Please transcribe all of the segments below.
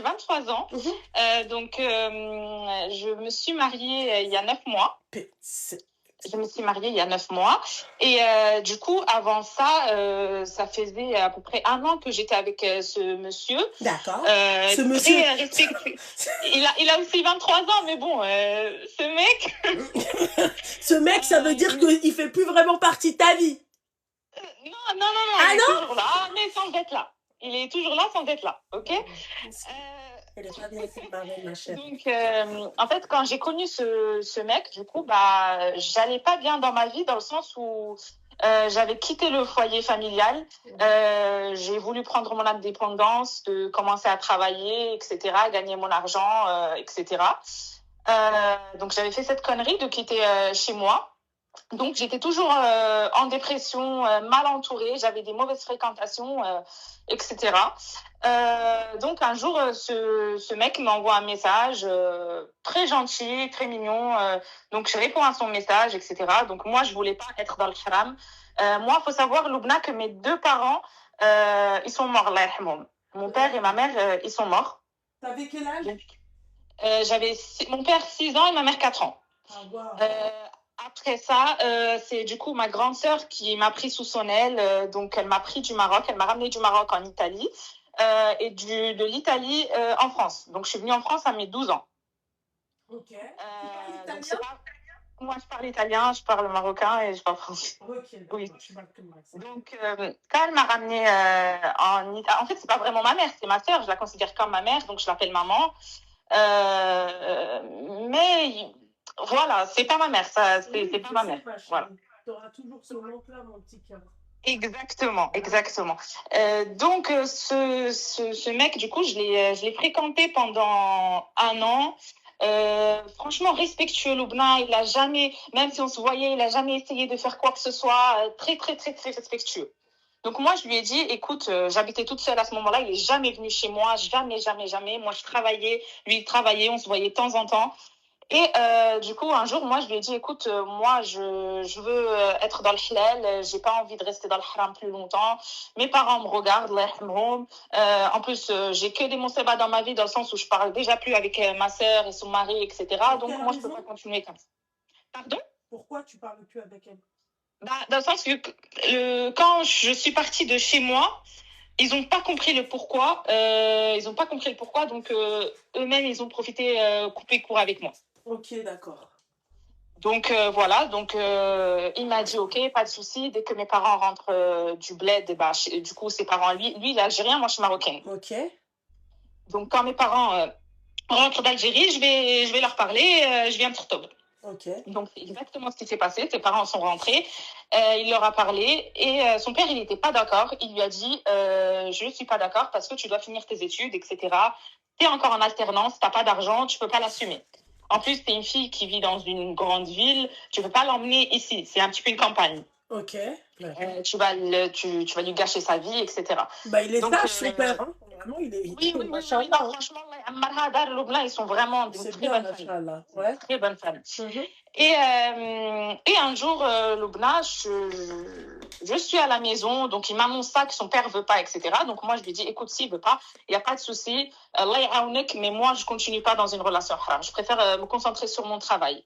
23 ans. Je me suis mariée il y a 9 mois. Je me suis mariée il y a 9 mois. Et du coup, avant ça, ça faisait à peu près 1 an que j'étais avec ce monsieur. D'accord. Ce monsieur. Très respectueux. Il a aussi 23 ans, mais bon, ce mec. Ce mec, ça veut dire qu'il fait plus vraiment partie de ta vie. Non. Ah, il est toujours là, mais sans être là. Il est toujours là sans être là, ok? Elle est pas bien séparée, ma chère. Donc, en fait, quand j'ai connu ce mec, du coup, j'allais pas bien dans ma vie, dans le sens où j'avais quitté le foyer familial. J'ai voulu prendre mon indépendance, de commencer à travailler, etc., gagner mon argent, etc. Donc, j'avais fait cette connerie de quitter chez moi. Donc, j'étais toujours en dépression, mal entourée, j'avais des mauvaises fréquentations, etc. Donc, un jour, ce mec m'envoie un message très gentil, très mignon. Donc, je réponds à son message, etc. Donc, moi, je voulais pas être dans le haram. Moi, il faut savoir, Loubna, que mes 2 parents, ils sont morts, Allah yarhamhum. Mon père et ma mère, ils sont morts. T'avais quel âge? Donc, j'avais mon père 6 ans et ma mère 4 ans. Ah, wow. Après ça, c'est du coup ma grande sœur qui m'a pris sous son aile. Donc, elle m'a pris du Maroc. Elle m'a ramené du Maroc en Italie et de l'Italie en France. Donc, je suis venue en France à mes 12 ans. Ok. Tu parles italien? Moi, je parle italien, je parle marocain et je parle français. Ok, oui. Tu parles que moi. Donc, quand elle m'a ramenée en Italie, en fait, c'est pas vraiment ma mère, c'est ma sœur. Je la considère comme ma mère, donc je l'appelle maman. Mais voilà, c'est pas ma mère, ça, c'est pas ma mère. Voilà. Tu auras toujours ce nom-là, mon petit cœur. Exactement. Donc, ce mec, du coup, je l'ai fréquenté pendant 1 an. Franchement, respectueux, Loubna. Il a jamais, même si on se voyait, il a jamais essayé de faire quoi que ce soit. Très, très, très, très respectueux. Donc, moi, je lui ai dit, écoute, j'habitais toute seule à ce moment-là. Il est jamais venu chez moi. Jamais. Moi, je travaillais. Lui, il travaillait. On se voyait de temps en temps. Et du coup, un jour, moi, je lui ai dit, écoute, moi, je veux être dans le halal, j'ai pas envie de rester dans le haram plus longtemps. Mes parents me regardent, en plus, j'ai que des monseba dans ma vie, dans le sens où je parle déjà plus avec ma sœur et son mari, etc. Donc, moi, je peux pas continuer comme ça. Pardon? Pourquoi tu parles plus avec elle? Dans le sens que quand je suis partie de chez moi, ils n'ont pas compris le pourquoi. Donc eux-mêmes, ils ont profité, couper court avec moi. Ok, d'accord. Donc voilà, il m'a dit ok, pas de souci. Dès que mes parents rentrent du bled, du coup ses parents, lui il est algérien, moi je suis marocaine. Ok. Donc quand mes parents rentrent d'Algérie, je vais leur parler, je viens de Tortob. Ok. Donc c'est exactement ce qui s'est passé. Ses parents sont rentrés, il leur a parlé et son père il n'était pas d'accord. Il lui a dit je ne suis pas d'accord parce que tu dois finir tes études, etc. T'es encore en alternance, t'as pas d'argent, tu peux pas l'assumer. En plus, t'es une fille qui vit dans une grande ville, tu peux pas l'emmener ici. C'est un petit peu une campagne. Ok. Tu vas lui gâcher sa vie, etc. Il est sage, son père. Hein. Vraiment, il est. Oui, franchement, Loubna, ils sont vraiment de très bonnes femmes. Ouais. Très bonnes femmes. Et un jour, Loubna, je suis à la maison, donc il m'a mon sac, son père veut pas, etc. Donc moi, je lui dis, écoute, s'il veut pas, il n'y a pas de souci, mais moi, je continue pas dans une relation haram. Je préfère me concentrer sur mon travail.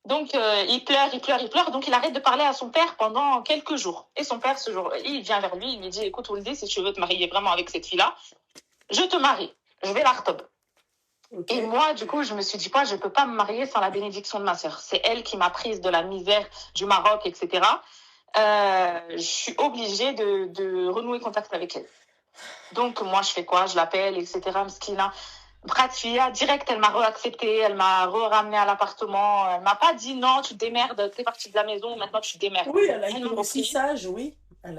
Donc, il pleure. Donc, il arrête de parler à son père pendant quelques jours. Et son père, ce jour, il vient vers lui, il lui dit, écoute, Ouldi, si tu veux te marier vraiment avec cette fille-là, je te marie. Je vais la retob. Okay. Et moi, du coup, je me suis dit, je ne peux pas me marier sans la bénédiction de ma sœur. C'est elle qui m'a prise de la misère du Maroc, etc. Je suis obligée de renouer contact avec elle. Donc, moi, je fais quoi? Je l'appelle, etc. Mskina. Bratia, direct, elle m'a re-accepté, elle m'a ramené à l'appartement. Elle m'a pas dit non, tu te démerdes, t'es partie de la maison, maintenant tu te démerdes. Oui, elle a été aussi sage, oui.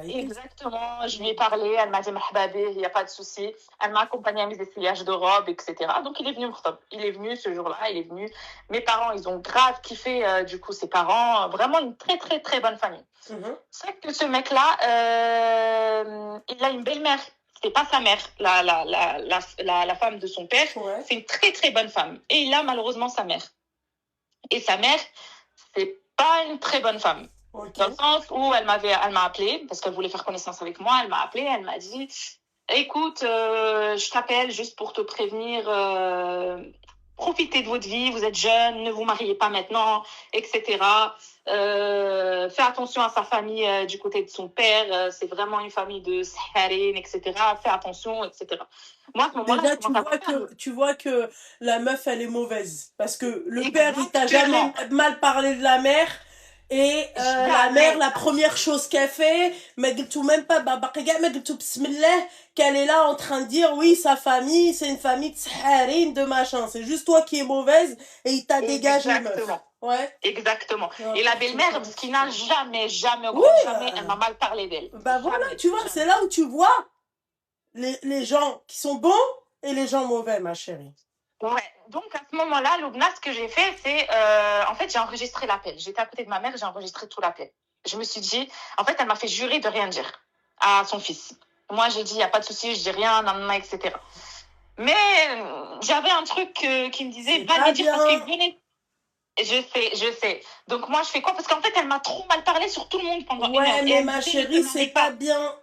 Exactement, je lui ai parlé, elle m'a dit mahbabi, il n'y a pas de souci. Elle m'a accompagnée à mes essayages de robe, etc. Donc il est venu, ce jour-là, il est venu. Mes parents, ils ont grave kiffé, du coup, ses parents. Vraiment une très, très, très bonne famille. C'est vrai que ce mec-là, il a une belle-mère. C'est pas sa mère, la femme de son père. Ouais. C'est une très, très bonne femme. Et il a malheureusement sa mère. Et sa mère, c'est pas une très bonne femme. Okay. Dans le sens où elle m'a appelé parce qu'elle voulait faire connaissance avec moi. Elle m'a appelé, elle m'a dit écoute, je t'appelle juste pour te prévenir. Profitez de votre vie, vous êtes jeune, ne vous mariez pas maintenant, etc. Fais attention à sa famille du côté de son père. C'est vraiment une famille de Saharine, etc. Fais attention, etc. Moi, à ce moment-là, Déjà, je commence à faire. tu vois que la meuf, elle est mauvaise. Parce que le père, il t'a jamais Exactement. mal parlé de la mère. Et la mère, Jamais. la première chose qu'elle fait, mais tout même pas, mais tout bismillah, qu'elle est là en train de dire, oui, sa famille, c'est une famille de saharine, de machin. C'est juste toi qui es mauvaise et il t'a dégagé, meuf. Exactement. Ouais. Exactement. Et la N'importe belle-mère, quoi. parce qu'il n'a jamais, Oui, jamais, elle m'a mal parlé d'elle. bah voilà, Jamais, tu vois, jamais. c'est là où tu vois les gens qui sont bons et les gens mauvais, ma chérie. Ouais, donc à ce moment-là, Loubna, ce que j'ai fait, c'est, en fait, j'ai enregistré l'appel. J'étais à côté de ma mère, j'ai enregistré tout l'appel. Je me suis dit, en fait, elle m'a fait jurer de rien dire à son fils. Moi, j'ai dit, il n'y a pas de souci, je dis rien, nanana, etc. Mais j'avais un truc qui me disait, va lui dire parce qu'il venait. Je sais. Donc moi, je fais quoi? Parce qu'en fait, elle m'a trop mal parlé sur tout le monde pendant une heure. Ouais, Et mais elle ma me disait, chérie, ne te marie c'est pas pas. bien.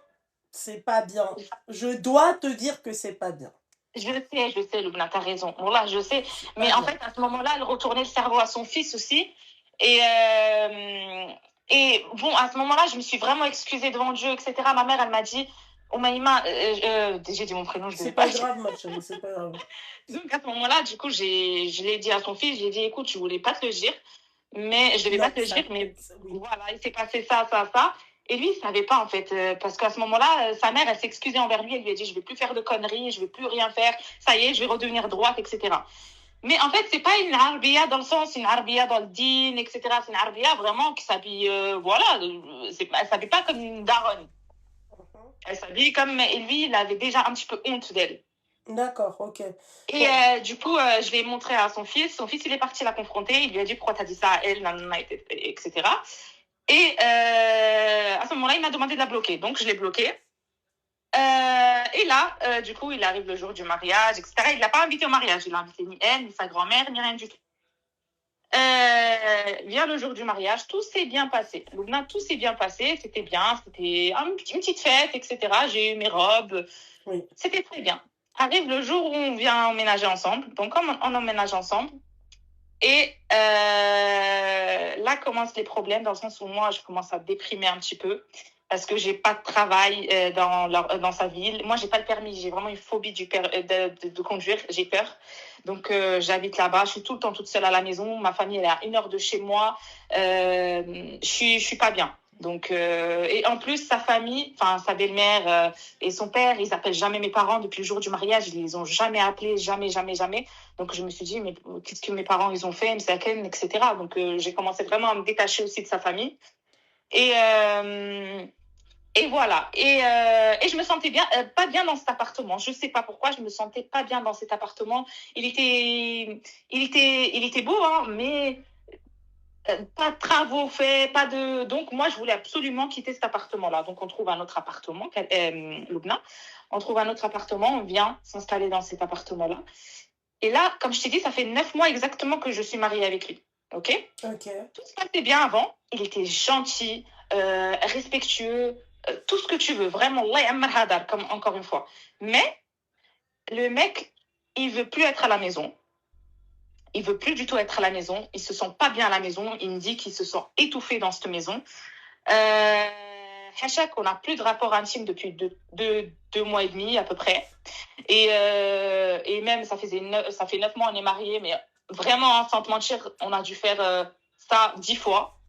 C'est pas bien. Je dois te dire que c'est pas bien. Je sais, Loubna, t'as raison. Voilà, je sais. Mais en fait, à ce moment-là, elle retournait le cerveau à son fils aussi. Et bon, à ce moment-là, je me suis vraiment excusée devant Dieu, etc. Ma mère, elle m'a dit, Omaïma, j'ai dit mon prénom, je ne C'est devais pas pas. grave, ma chérie, c'est pas grave. Donc à ce moment-là, du coup, je l'ai dit à son fils, j'ai dit, écoute, je voulais pas te le dire, mais je devais pas te le dire, mais Oui. voilà, il s'est passé ça, ça, ça. Et lui, il savait pas, en fait, parce qu'à ce moment-là, sa mère, elle s'est excusée envers lui, elle lui a dit, je vais plus faire de conneries, je vais plus rien faire, ça y est, je vais redevenir droite, etc. Mais en fait, c'est pas une arbia dans le sens, une arbia dans le din, etc. C'est une arbia vraiment qui s'habille, voilà, elle s'habille pas comme une daronne. Elle s'habille comme, et lui, il avait déjà un petit peu honte d'elle. D'accord, ok. Et du coup, je l'ai montré à son fils. Son fils, il est parti la confronter. Il lui a dit pourquoi t'as dit ça à elle, nanana, etc. Et à ce moment-là, il m'a demandé de la bloquer. Donc, je l'ai bloquée. Et là, du coup, il arrive le jour du mariage, etc. Il ne l'a pas invité au mariage. Il n'a invité ni elle, ni sa grand-mère, ni rien du tout. Vient le jour du mariage, tout s'est bien passé. Loubna, tout s'est bien passé, c'était bien, c'était une petite fête, etc. J'ai eu mes robes, Oui. c'était très bien. Arrive le jour où on vient emménager ensemble, donc on emménage ensemble, et là commencent les problèmes, dans le sens où moi, je commence à déprimer un petit peu, parce que j'ai pas de travail dans sa ville. Moi, j'ai pas le permis, j'ai vraiment une phobie de conduire, j'ai peur. Donc, j'habite là-bas, je suis tout le temps toute seule à la maison. Ma famille, elle est à 1 heure de chez moi. Je suis pas bien. Donc, et en plus, sa famille, enfin, sa belle-mère et son père, ils appellent jamais mes parents depuis le jour du mariage. Ils les ont jamais appelés, jamais, jamais, jamais. Donc, je me suis dit, mais qu'est-ce que mes parents, ils ont fait, etc. Donc, j'ai commencé vraiment à me détacher aussi de sa famille. Et voilà. Et je me sentais bien, pas bien dans cet appartement. Je sais pas pourquoi, je me sentais pas bien dans cet appartement. Il était beau, hein, mais pas de travaux faits, pas de. Donc moi, je voulais absolument quitter cet appartement-là. Donc on trouve un autre appartement, Loubna. On trouve un autre appartement, on vient s'installer dans cet appartement-là. Et là, comme je t'ai dit, ça fait 9 mois exactement que je suis mariée avec lui. Ok. Tout se passait bien avant. Il était gentil, respectueux, tout ce que tu veux. Vraiment, comme encore une fois. Mais le mec, il veut plus être à la maison. Il veut plus du tout être à la maison. Il se sent pas bien à la maison. Il me dit qu'il se sent étouffé dans cette maison. Hachak, on n'a plus de rapport intime depuis deux mois et demi à peu près. Et même, ça fait 9 mois, on est mariés, mais vraiment, hein, sans te mentir, on a dû faire ça 10 fois,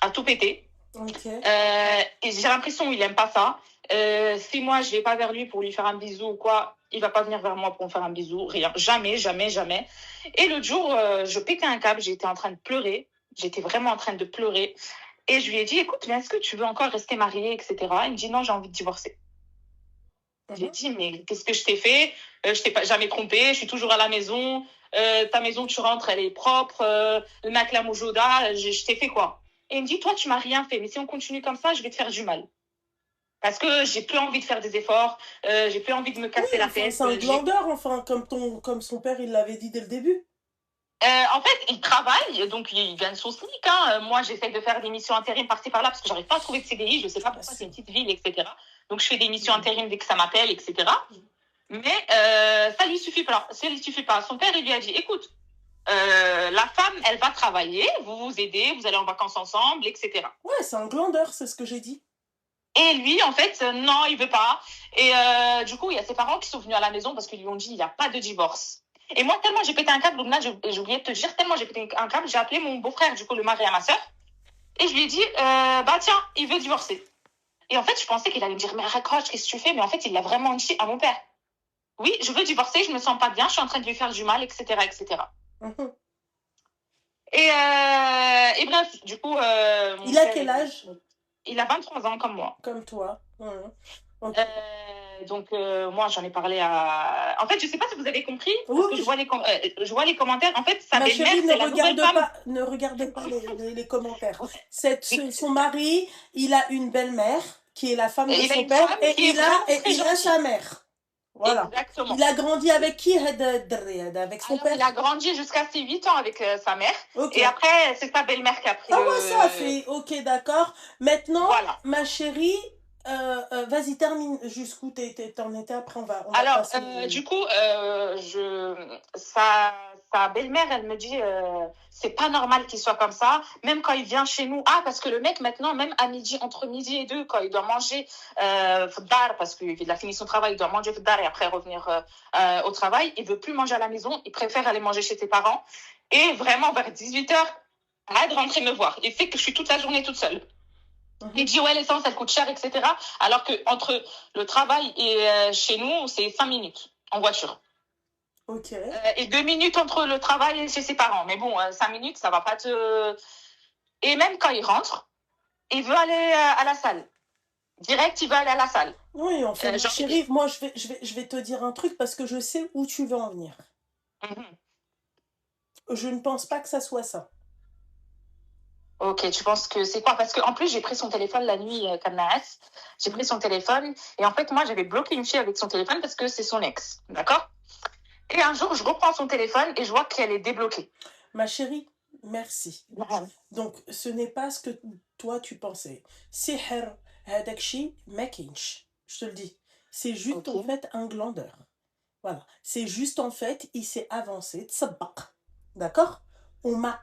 à tout péter. Et j'ai l'impression qu'il n'aime pas ça. Si moi, je vais pas vers lui pour lui faire un bisou ou quoi, il va pas venir vers moi pour me faire un bisou, rien. Jamais, jamais, jamais. Et l'autre jour, je pétais un câble, j'étais en train de pleurer. J'étais vraiment en train de pleurer. Et je lui ai dit, écoute, mais est-ce que tu veux encore rester mariée, etc. Il me dit, non, j'ai envie de divorcer. J'ai dit, mais qu'est-ce que je t'ai fait? Je t'ai pas jamais trompé, je suis toujours à la maison. Ta maison, tu rentres, elle est propre. Le mec, la mojouda, je t'ai fait quoi? Et il me dit, toi, tu m'as rien fait, mais si on continue comme ça, je vais te faire du mal. Parce que j'ai plus envie de faire des efforts, j'ai plus envie de me casser la tête. C'est un glandeur, enfin, comme son père, il l'avait dit dès le début. En fait, il travaille, donc il gagne son SMIC. Hein. Moi, j'essaie de faire des missions intérim par-ci par-là parce que j'arrive pas à trouver de CDI. Je sais pas pourquoi c'est une petite ville, etc. Donc, je fais des missions intérim dès que ça m'appelle, etc. Mais ça lui suffit pas. Ça lui suffit pas. Son père, il lui a dit, écoute, la femme, elle va travailler, vous vous aidez, vous allez en vacances ensemble, etc. Ouais, c'est un glandeur, c'est ce que j'ai dit. Et lui, en fait, non, il veut pas. Et du coup, il y a ses parents qui sont venus à la maison parce qu'ils lui ont dit, il n'y a pas de divorce. Et moi, tellement j'ai pété un câble, Loubna, j'ai oublié de te dire, tellement j'ai pété un câble, j'ai appelé mon beau-frère, du coup, le mari à ma soeur, et je lui ai dit, bah tiens, il veut divorcer. Et en fait, je pensais qu'il allait me dire, mais raccroche, qu'est-ce que tu fais? Mais en fait, il l'a vraiment dit à mon père. Oui, je veux divorcer, je me sens pas bien, je suis en train de lui faire du mal, etc., etc. Mhm. Et bref, du coup... Il a quel âge? Il a 23 ans comme moi. Comme toi. Mhm. Ok. Donc, moi, j'en ai parlé à... En fait, je sais pas si vous avez compris, parce Oui, que oui. je vois les commentaires. En fait, sa Ma belle-mère, chérie, c'est la nouvelle femme. ne regarde pas les commentaires. Oui. Son mari, il a une belle-mère qui est la femme de Il a son une père femme et qui est vraiment très il a gentille. sa mère. Voilà. Exactement. Il a grandi avec qui? Avec son Alors, père? il a grandi jusqu'à ses 8 ans avec sa mère. Ok. Et après, c'est sa belle-mère qui a pris Ah le... ouais, ça a fait. Ok, d'accord. Maintenant, Voilà. ma chérie, vas-y, termine jusqu'où t'en étais. Après, on va Alors, passer. du coup, sa belle-mère, elle me dit, c'est pas normal qu'il soit comme ça, même quand il vient chez nous. Ah, parce que le mec, maintenant, même à midi, entre midi et deux, quand il doit manger fdar, parce qu'il a fini son travail, il doit manger fdar et après revenir au travail, il veut plus manger à la maison, il préfère aller manger chez ses parents. Et vraiment, vers 18h, arrête de rentrer me voir. Il fait que je suis toute la journée toute seule. Il dit, ouais, l'essence, elle coûte cher, etc. Alors que entre le travail et chez nous, c'est 5 minutes en voiture. Ok. Et 2 minutes entre le travail et chez ses parents. Mais bon, 5 minutes, ça va pas te... Et même quand il rentre, il veut aller à la salle. Direct, il veut aller à la salle. Oui, en fait, genre... chérie, moi, je vais te dire un truc parce que je sais où tu veux en venir. Je ne pense pas que ça soit ça. Ok, tu penses que c'est quoi? Parce qu'en plus, j'ai pris son téléphone la nuit, Kamnaas. J'ai pris son téléphone. Et en fait, moi, j'avais bloqué une fille avec son téléphone parce que c'est son ex. D'accord? Et un jour, je reprends son téléphone et je vois qu'elle est débloquée. Ma chérie, merci. Donc, ce n'est pas ce que toi, tu pensais. Sihr, hadakshi, makinch. Je te le dis. C'est juste, en fait, un glandeur. Voilà. C'est juste, en fait, il s'est avancé. Tsabaq. D'accord? On m'a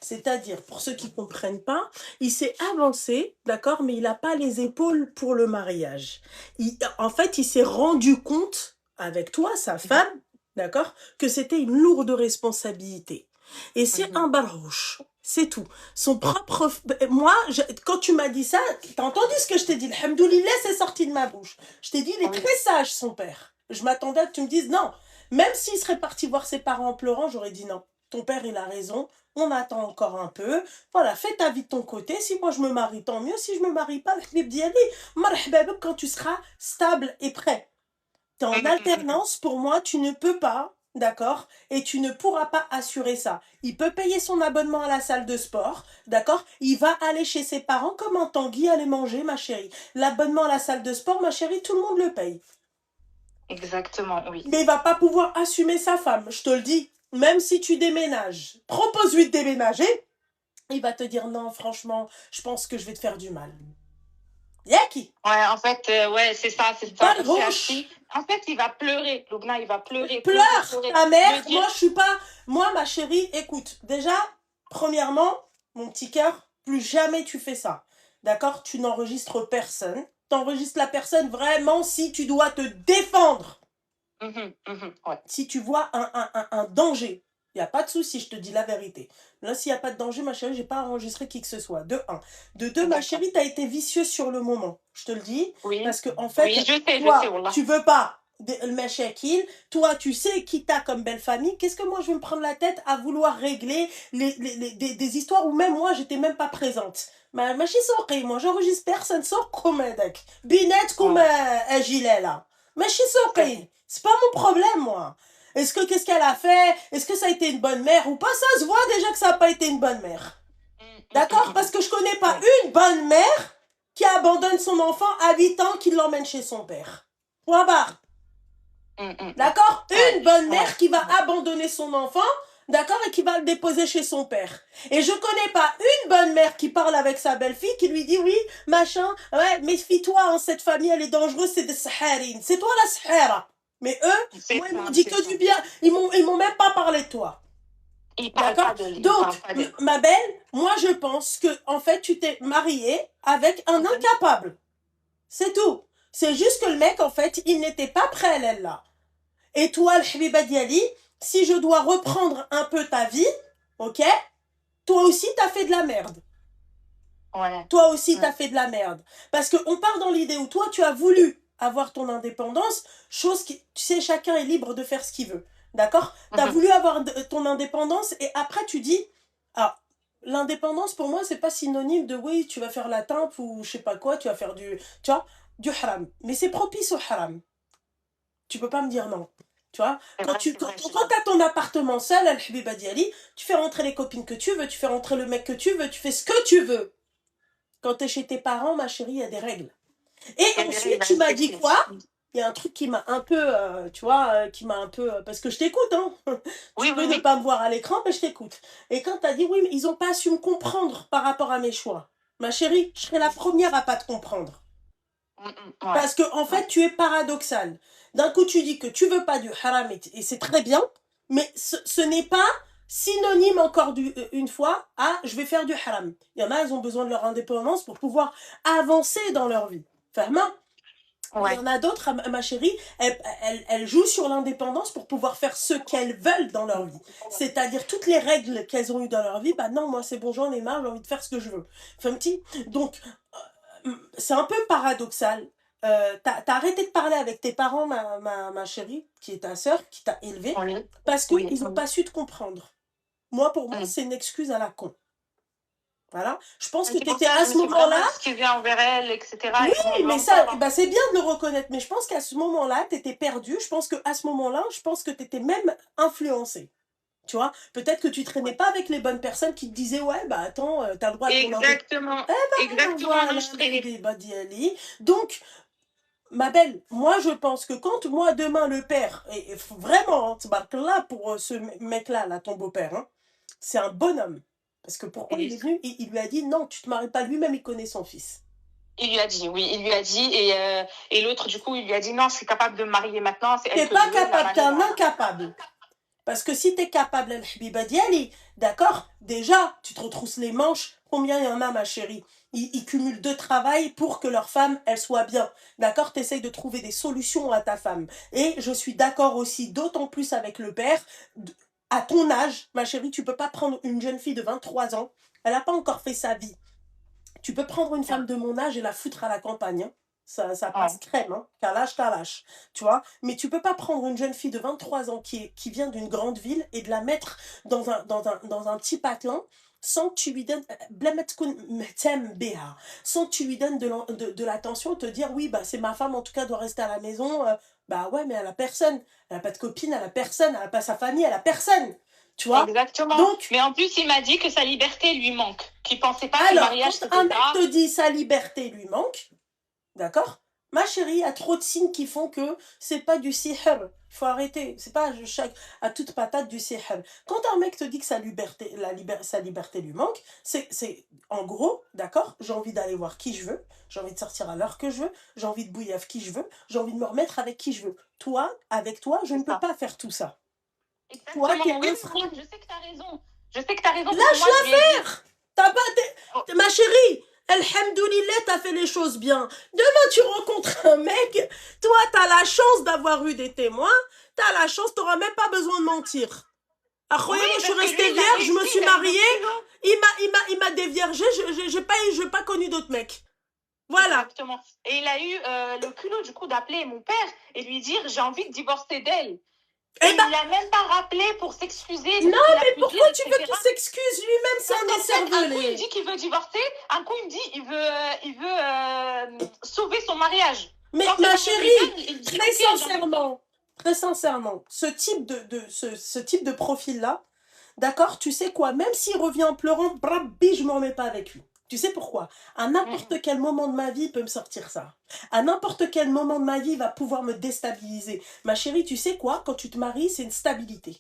c'est-à-dire, pour ceux qui ne comprennent pas, il s'est avancé, d'accord, mais il n'a pas les épaules pour le mariage. En fait, il s'est rendu compte, avec toi, sa femme, d'accord, que c'était une lourde responsabilité. Et c'est un barouche, c'est tout. Son propre... Moi, quand tu m'as dit ça, t'as entendu ce que je t'ai dit? Alhamdoulilah, c'est sorti de ma bouche. Je t'ai dit, il est très sage, son père. Je m'attendais à que tu me dises non. Même s'il serait parti voir ses parents en pleurant, j'aurais dit non. Ton père, il a raison. On attend encore un peu. Voilà, fais ta vie de ton côté. Si moi je me marie, tant mieux. Si je me marie pas, quand tu seras stable et prêt. Tu es en alternance, pour moi, tu ne peux pas, d'accord? Et tu ne pourras pas assurer ça. Il peut payer son abonnement à la salle de sport, d'accord? Il va aller chez ses parents comme en Tanguy aller manger, ma chérie. L'abonnement à la salle de sport, ma chérie, tout le monde le paye. Exactement, oui. Mais il va pas pouvoir assumer sa femme, je te le dis. Même si tu déménages, propose-lui de déménager, il va te dire non, franchement, je pense que je vais te faire du mal. Yaki. Ouais, en fait, ouais, c'est ça, c'est ça. En fait, il va pleurer. Loubna, il va pleurer. Pleure, ta mère. Moi, je suis pas... Moi, ma chérie, écoute. Déjà, premièrement, mon petit cœur, plus jamais tu fais ça. D'accord? Tu n'enregistres personne. T'enregistres la personne vraiment si tu dois te défendre. Ouais. Si tu vois un danger, il n'y a pas de souci, je te dis la vérité. Là, s'il n'y a pas de danger, ma chérie, j'ai pas enregistré qui que ce soit. De un. De deux, ma chérie, t'as été vicieuse sur le moment. Je te le dis. Oui. Parce que, en fait, oui, je sais, toi, tu veux pas le machakil. Toi, tu sais qui t'as comme belle famille. Qu'est-ce que moi, je vais me prendre la tête à vouloir régler des histoires où même moi, j'étais même pas présente. Mais moi, j'enregistre personne sans comme Binette comme un gilet là. Mais c'est pas mon problème, moi. Qu'est-ce qu'elle a fait? Est-ce que ça a été une bonne mère ou pas? Ça se voit déjà que ça n'a pas été une bonne mère. D'accord? Parce que je connais pas une bonne mère qui abandonne son enfant à 8 ans, qui l'emmène chez son père. Point barre. D'accord? Une bonne mère qui va abandonner son enfant, d'accord, et qui va le déposer chez son père. Et je connais pas une bonne mère qui parle avec sa belle-fille, qui lui dit oui, machin, ouais, méfie-toi, hein, cette famille, elle est dangereuse, c'est des saharines. C'est toi la sahara. Mais eux, moi, ils m'ont dit que du bien. Ils m'ont même pas parlé de toi. Il parle D'accord? pas de lui. Donc, ma belle, moi, je pense que, en fait, tu t'es mariée avec un incapable. C'est tout. C'est juste que le mec, en fait, il n'était pas prêt à elle là. Et toi, le Habiba Diali, si je dois reprendre un peu ta vie, ok? Toi aussi, t'as fait de la merde. Ouais. Toi aussi, t'as fait de la merde. Parce qu'on part dans l'idée où toi, tu as voulu avoir ton indépendance, chose qui, tu sais, chacun est libre de faire ce qu'il veut. D'accord? T'as voulu avoir ton indépendance et après, tu dis, ah, l'indépendance, pour moi, c'est pas synonyme de oui, tu vas faire la timpe ou je sais pas quoi, tu vas faire tu vois, du haram. Mais c'est propice au haram. Tu peux pas me dire non. Tu vois, quand t'as ton appartement seul, Al-Habiba Diali, tu fais rentrer les copines que tu veux, tu fais rentrer le mec que tu veux, tu fais ce que tu veux. Quand t'es chez tes parents, ma chérie, il y a des règles. Et ensuite, tu m'as dit quoi? Il y a un truc qui m'a un peu, tu vois, qui m'a un peu... parce que je t'écoute, hein. Tu peux ne pas me voir à l'écran, mais je t'écoute. Et quand t'as dit, oui, mais ils ont pas su me comprendre par rapport à mes choix. Ma chérie, je serai la première à pas te comprendre. Parce que, en fait, tu es paradoxal. D'un coup, tu dis que tu veux pas du haram, et c'est très bien, mais ce n'est pas synonyme encore une fois à je vais faire du haram. Il y en a, ils ont besoin de leur indépendance pour pouvoir avancer dans leur vie. Fahma? Il y en a d'autres, ma chérie, elles jouent sur l'indépendance pour pouvoir faire ce qu'elles veulent dans leur vie. C'est-à-dire toutes les règles qu'elles ont eues dans leur vie, bah non, moi c'est bon, j'en ai marre, j'ai envie de faire ce que je veux. Fahmti? Donc, c'est un peu paradoxal. T'as arrêté de parler avec tes parents, ma chérie, qui est ta sœur, qui t'a élevée, parce qu'ils n'ont pas su te comprendre. Moi, pour moi, c'est une excuse à la con. Voilà. Je pense que tu étais à ce moment-là. Envers elle, etc. Oui, mais ça, bah, c'est bien de le reconnaître. Mais je pense qu'à ce moment-là, tu étais perdue. Je pense qu'à ce moment-là, je pense que tu étais même influencée. Tu vois, peut-être que tu traînais pas avec les bonnes personnes qui te disaient ouais bah attends t'as le droit de exactement donc ma belle, moi je pense que quand moi demain le père et vraiment là pour ce mec là ton beau-père hein, c'est un bonhomme parce que pourquoi il est venu il lui a dit non tu te maries pas lui-même il connaît son fils. Il lui a dit, oui, il lui a dit, et l'autre, du coup, il lui a dit, non, je suis capable de me marier maintenant. T'es pas capable, t'es un incapable. Parce que si t'es capable, Al-Habiba Diali, d'accord, déjà, tu te retrousses les manches. Combien il y en a, ma chérie? Ils cumulent deux travails pour que leur femme, elle soit bien. D'accord? T'essayes de trouver des solutions à ta femme. Et je suis d'accord aussi, d'autant plus avec le père. À ton âge, ma chérie, tu peux pas prendre une jeune fille de 23 ans. Elle n'a pas encore fait sa vie. Tu peux prendre une femme de mon âge et la foutre à la campagne. Hein. Ça passe crème, hein. Kalash. Tu vois? Mais tu peux pas prendre une jeune fille de 23 ans qui vient d'une grande ville et de la mettre dans un petit patelin sans que tu lui donnes sans que tu lui donnes de l'attention, te dire oui bah c'est ma femme en tout cas doit rester à la maison bah ouais mais elle a personne, elle a pas de copine, elle a personne, elle a pas sa famille, elle a personne. Tu vois? Exactement. Donc, mais en plus, il m'a dit que sa liberté lui manque. Qu'il pensait pas que le mariage c'était ça. Alors, quand un mec te dit sa liberté lui manque, d'accord? Ma chérie, il y a trop de signes qui font que c'est pas du sihr. Il faut arrêter. C'est pas à toute patate du sihr. Quand un mec te dit que sa liberté lui manque, c'est en gros, d'accord? J'ai envie d'aller voir qui je veux. J'ai envie de sortir à l'heure que je veux. J'ai envie de bouillir qui je veux. J'ai envie de me remettre avec qui je veux. Toi, avec toi, je ne peux pas faire tout ça. Exactement. Toi, oui, je sais que t'as raison. Je sais que t'as raison. Lâche l'affaire. T'as pas... Ma chérie, Alhamdoulilah, t'as fait les choses bien. Demain, tu rencontres un mec. Toi, t'as la chance d'avoir eu des témoins. T'as la chance, t'auras même pas besoin de mentir. Ah, croyez-moi, je suis restée vierge, je me suis mariée. Il m'a déviergé. J'ai pas connu d'autres mecs. Voilà. Exactement. Et il a eu le culot, du coup, d'appeler mon père et lui dire j'ai envie de divorcer d'elle. Et il l'a même pas rappelé pour s'excuser. Non, mais pourquoi tu veux qu'il s'excuse lui-même? C'est un cervelé. Un coup, il dit qu'il veut divorcer. Un coup, il me dit il veut sauver son mariage. Mais ma chérie, très sincèrement, ce type de profil-là, d'accord, tu sais quoi? Même s'il revient en pleurant, brabi, je m'en remets pas avec lui. Tu sais pourquoi? À n'importe quel moment de ma vie, il peut me sortir ça. À n'importe quel moment de ma vie, il va pouvoir me déstabiliser. Ma chérie, tu sais quoi? Quand tu te maries, c'est une stabilité.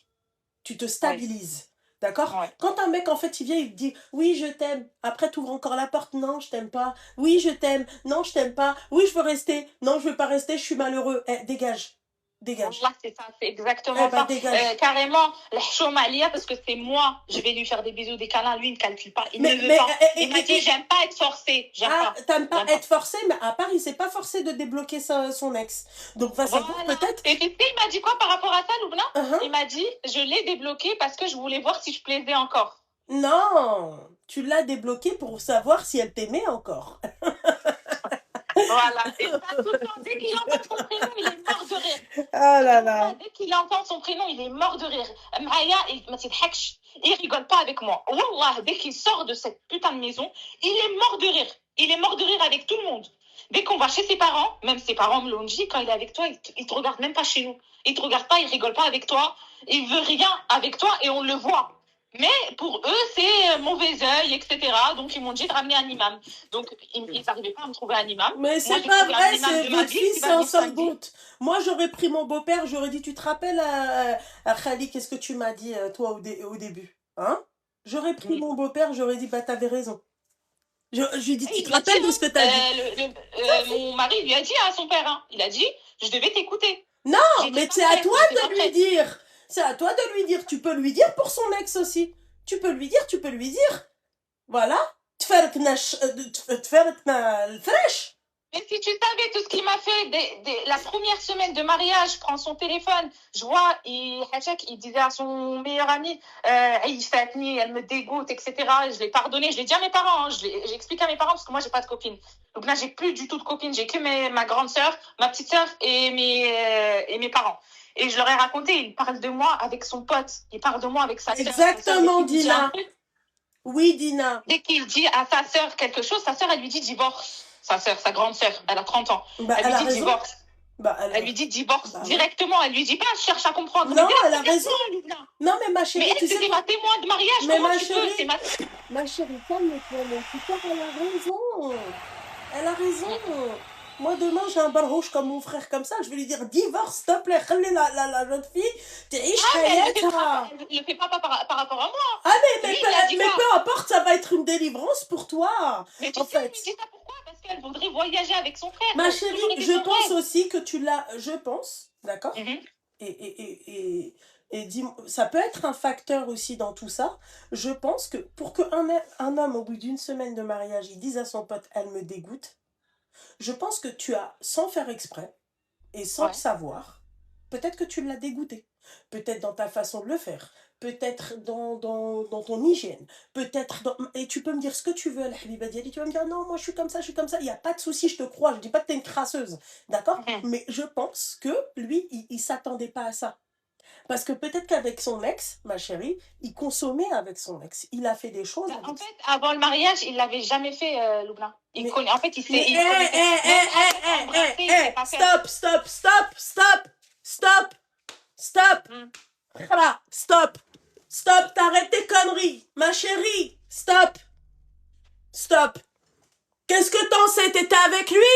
tu te Ouais, stabilises. D'accord? ouais. Quand un mec, en fait, il vient, il te dit, oui, je t'aime. Après, tu ouvres encore la porte. Non, je t'aime pas. Oui, je t'aime. Non, je t'aime pas. Oui, je veux rester. Non, je veux pas rester. Je suis malheureux. Eh, dégage. Dégage. Wallah, c'est ça, c'est Eh exactement ben, ça. dégage. Carrément, la chomalia, parce que c'est moi, je vais lui faire des bisous, des câlins, lui, il ne calcule pas, il ne veut Mais, pas. Il m'a dit, j'aime pas être forcé, j'aime ah, pas, t'aimes pas j'aime être pas. forcé, mais à part, il s'est pas forcé de débloquer son ex. Donc, vas-y voir Voilà. peut-être. Et tu sais, il m'a dit quoi par rapport à ça, Loubna? Uh-huh. Il m'a dit, je l'ai débloqué parce que je voulais voir si je plaisais encore. Non, tu l'as débloqué pour savoir si elle t'aimait encore. Voilà. Et ça, tout le temps, dès qu'il entend son prénom, il est mort de rire. Ah là là. Dès qu'il entend son prénom, il est mort de rire. Maya, il rigole pas avec moi. Wallah, dès qu'il sort de cette putain de maison, il est mort de rire. Il est mort de rire avec tout le monde. Dès qu'on va chez ses parents, même ses parents me l'ont dit, quand il est avec toi, il te regarde même pas chez nous. Il te regarde pas, il rigole pas avec toi. Il veut rien avec toi et on le voit. Mais pour eux, c'est mauvais œil, etc. Donc, ils m'ont dit de ramener un imam. Donc, ils n'arrivaient pas à me trouver un imam. Mais Moi, c'est j'ai pas trouvé un vrai, imam c'est de ma votre ville fils, qui c'est va un venir samedi. sort-goutte. Moi, j'aurais pris mon beau-père, j'aurais dit, tu te rappelles, Khali, qu'est-ce que tu m'as dit, toi, au début? Hein? J'aurais pris Oui. mon beau-père, j'aurais dit, bah, t'avais raison. Je lui dis, tu Il te me l'a dit, rappelles de ce que t'as dit? mon mari lui a dit à son père, hein, il a dit, je devais t'écouter. Non, J'étais mais pas c'est à prête, toi j'étais de pas lui prête. dire. C'est à toi de lui dire. Tu peux lui dire pour son ex aussi. Tu peux lui dire, tu peux lui dire. Voilà. تفارقنا الفرش. Mais si tu savais tout ce qu'il m'a fait, la première semaine de mariage, je prends son téléphone, je vois, il disait à son meilleur ami, elle me dégoûte, etc. Je l'ai pardonné, je l'ai dit à mes parents, hein, j'ai expliqué à mes parents parce que moi, j'ai pas de copine. Donc là, j'ai plus du tout de copine, j'ai que ma grande sœur, ma petite sœur et mes parents. Et je leur ai raconté, il parle de moi avec son pote, il parle de moi avec sa sœur. Exactement, Dina. Oui, Dina. Dès qu'il dit à sa sœur quelque chose, sa sœur, elle lui dit divorce. Sa sœur, sa grande sœur, elle a 30 ans. Bah, elle lui dit raison. divorce. Bah, elle lui dit divorce bah, directement. Elle lui dit pas, cherche à comprendre. Non, elle a raison. Non, mais ma chérie, mais elle, tu sais c'était ma témoin de mariage. Mais comment ma tu chérie, peux ma chérie, calme-toi, mon petit cœur, elle a raison. Elle a raison. Moi, demain, j'ai un barrouche comme mon frère, comme ça. Je vais lui dire, divorce, s'il te plaît. La jeune fille, تعيش حياتها. Elle le fait pas par rapport à moi. Ah, mais peu importe, ça va être une délivrance pour toi. Mais tu sais, elle lui dit ça pourquoi? Parce qu'elle voudrait voyager avec son frère. Ma chérie, je pense aussi que tu l'as, je pense, d'accord? Et dis-moi, ça peut être un facteur aussi dans tout ça. Je pense que pour qu'un homme, au bout d'une semaine de mariage, il dise à son pote, elle me dégoûte, je pense que tu as, sans faire exprès et sans le savoir, peut-être que tu l'as dégoûté. Peut-être dans ta façon de le faire. Peut-être dans ton hygiène. Peut-être dans... Et tu peux me dire ce que tu veux, la Habiba Diali. Tu vas me dire, non, moi je suis comme ça, je suis comme ça. Il n'y a pas de souci, je te crois. Je dis pas que tu es une crasseuse. D'accord? Mais je pense que lui, il s'attendait pas à ça. Parce que peut-être qu'avec son ex, ma chérie, il consommait avec son ex. Il a fait des choses. En fait, avant le mariage, il l'avait jamais fait, Loubna. En fait, il s'est... Stop, t'arrêtes tes conneries. Ma chérie, stop. Qu'est-ce que t'en sais? T'étais avec lui?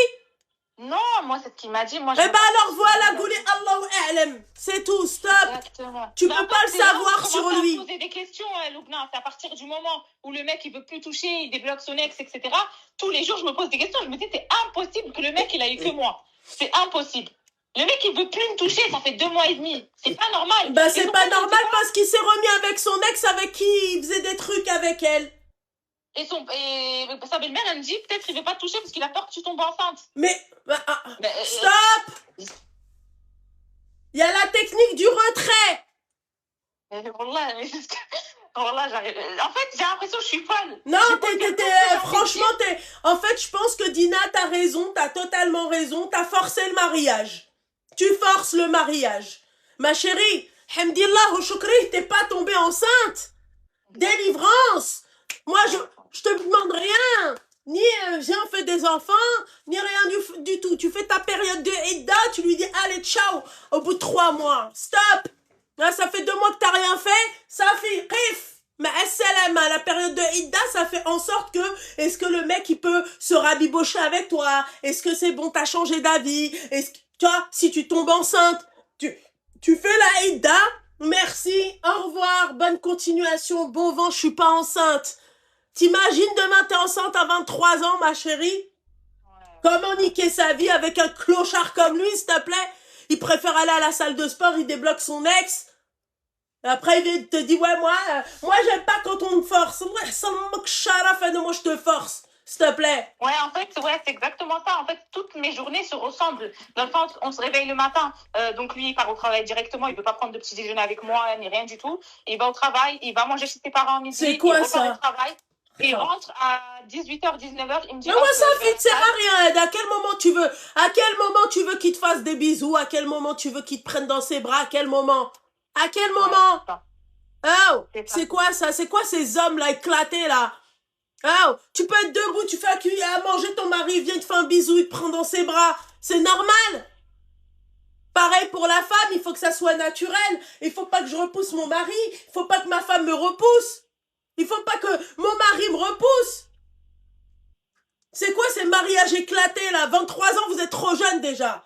Non, moi, c'est ce qu'il m'a dit. Moi, eh ben alors voilà, Gouli Allahu A'lam. C'est tout, stop. Exactement. Tu peux pas le savoir sur lui. Poser des questions, Loubna. C'est à partir du moment où le mec, il veut plus toucher, il débloque son ex, etc. Tous les jours, je me pose des questions. Je me dis, c'est impossible que le mec, il a eu que moi. C'est impossible. Le mec, il veut plus me toucher, ça fait 2 mois et demi. C'est pas normal. Bah, c'est pas normal parce qu'il s'est remis avec son ex avec qui il faisait des trucs avec elle. Et sa belle-mère, elle me dit, peut-être il veut pas te toucher parce qu'il a peur que tu tombes enceinte. Stop! Il y a la technique du retrait. Wallah, j'arrive. En fait, j'ai l'impression que je suis folle. Non, franchement, en fait, je pense que Dina, t'as raison, t'as totalement raison, t'as forcé le mariage. Tu forces le mariage. Ma chérie, hamdillah ou choukri, t'es pas tombée enceinte. Délivrance. Moi, je te demande rien. Ni viens, fais des enfants, ni rien du tout. Tu fais ta période de Idda, tu lui dis allez, ciao, au bout de 3 mois. Stop. Là, ça fait 2 mois que t'as rien fait. Ça fait rif. Mais assalama, la période de Idda, ça fait en sorte que, est-ce que le mec, il peut se rabibocher avec toi? Est-ce que c'est bon, t'as changé d'avis? Est-ce que, tu vois, si tu tombes enceinte, tu fais la Idda. Merci, au revoir. bonne continuation, bon vent, je suis pas enceinte. T'imagines demain t'es enceinte à 23 ans, ma chérie? Comment niquer sa vie avec un clochard comme lui, s'il te plaît? Il préfère aller à la salle de sport, il débloque son ex. Après, il te dit, ouais, moi, j'aime pas quand on me force. Ouais, ça me moque charaf, moi, je te force. S'il te plaît. Ouais, en fait, ouais, c'est exactement ça. En fait, toutes mes journées se ressemblent. Dans le sens, on se réveille le matin. Donc, lui, il part au travail directement. Il ne peut pas prendre de petit déjeuner avec moi, ni rien du tout. Il va au travail, il va manger chez ses parents à midi. C'est quoi il ça? Au travail. Il rentre à 18h, 19h. Il me dit. Mais moi, ça ne sert à rien. À quel moment tu veux? À quel moment tu veux qu'il te fasse des bisous? À quel moment tu veux qu'il te prenne dans ses bras? À quel moment? À quel moment? Oh, c'est quoi ça? C'est quoi ces hommes-là éclatés, là? Oh, tu peux être debout, tu fais à manger, ton mari vient te faire un bisou, il te prend dans ses bras. C'est normal. Pareil pour la femme, il faut que ça soit naturel. Il faut pas que je repousse mon mari. Il faut pas que ma femme me repousse. Il faut pas que mon mari me repousse. C'est quoi ces mariages éclatés, là? 23 ans, vous êtes trop jeunes, déjà.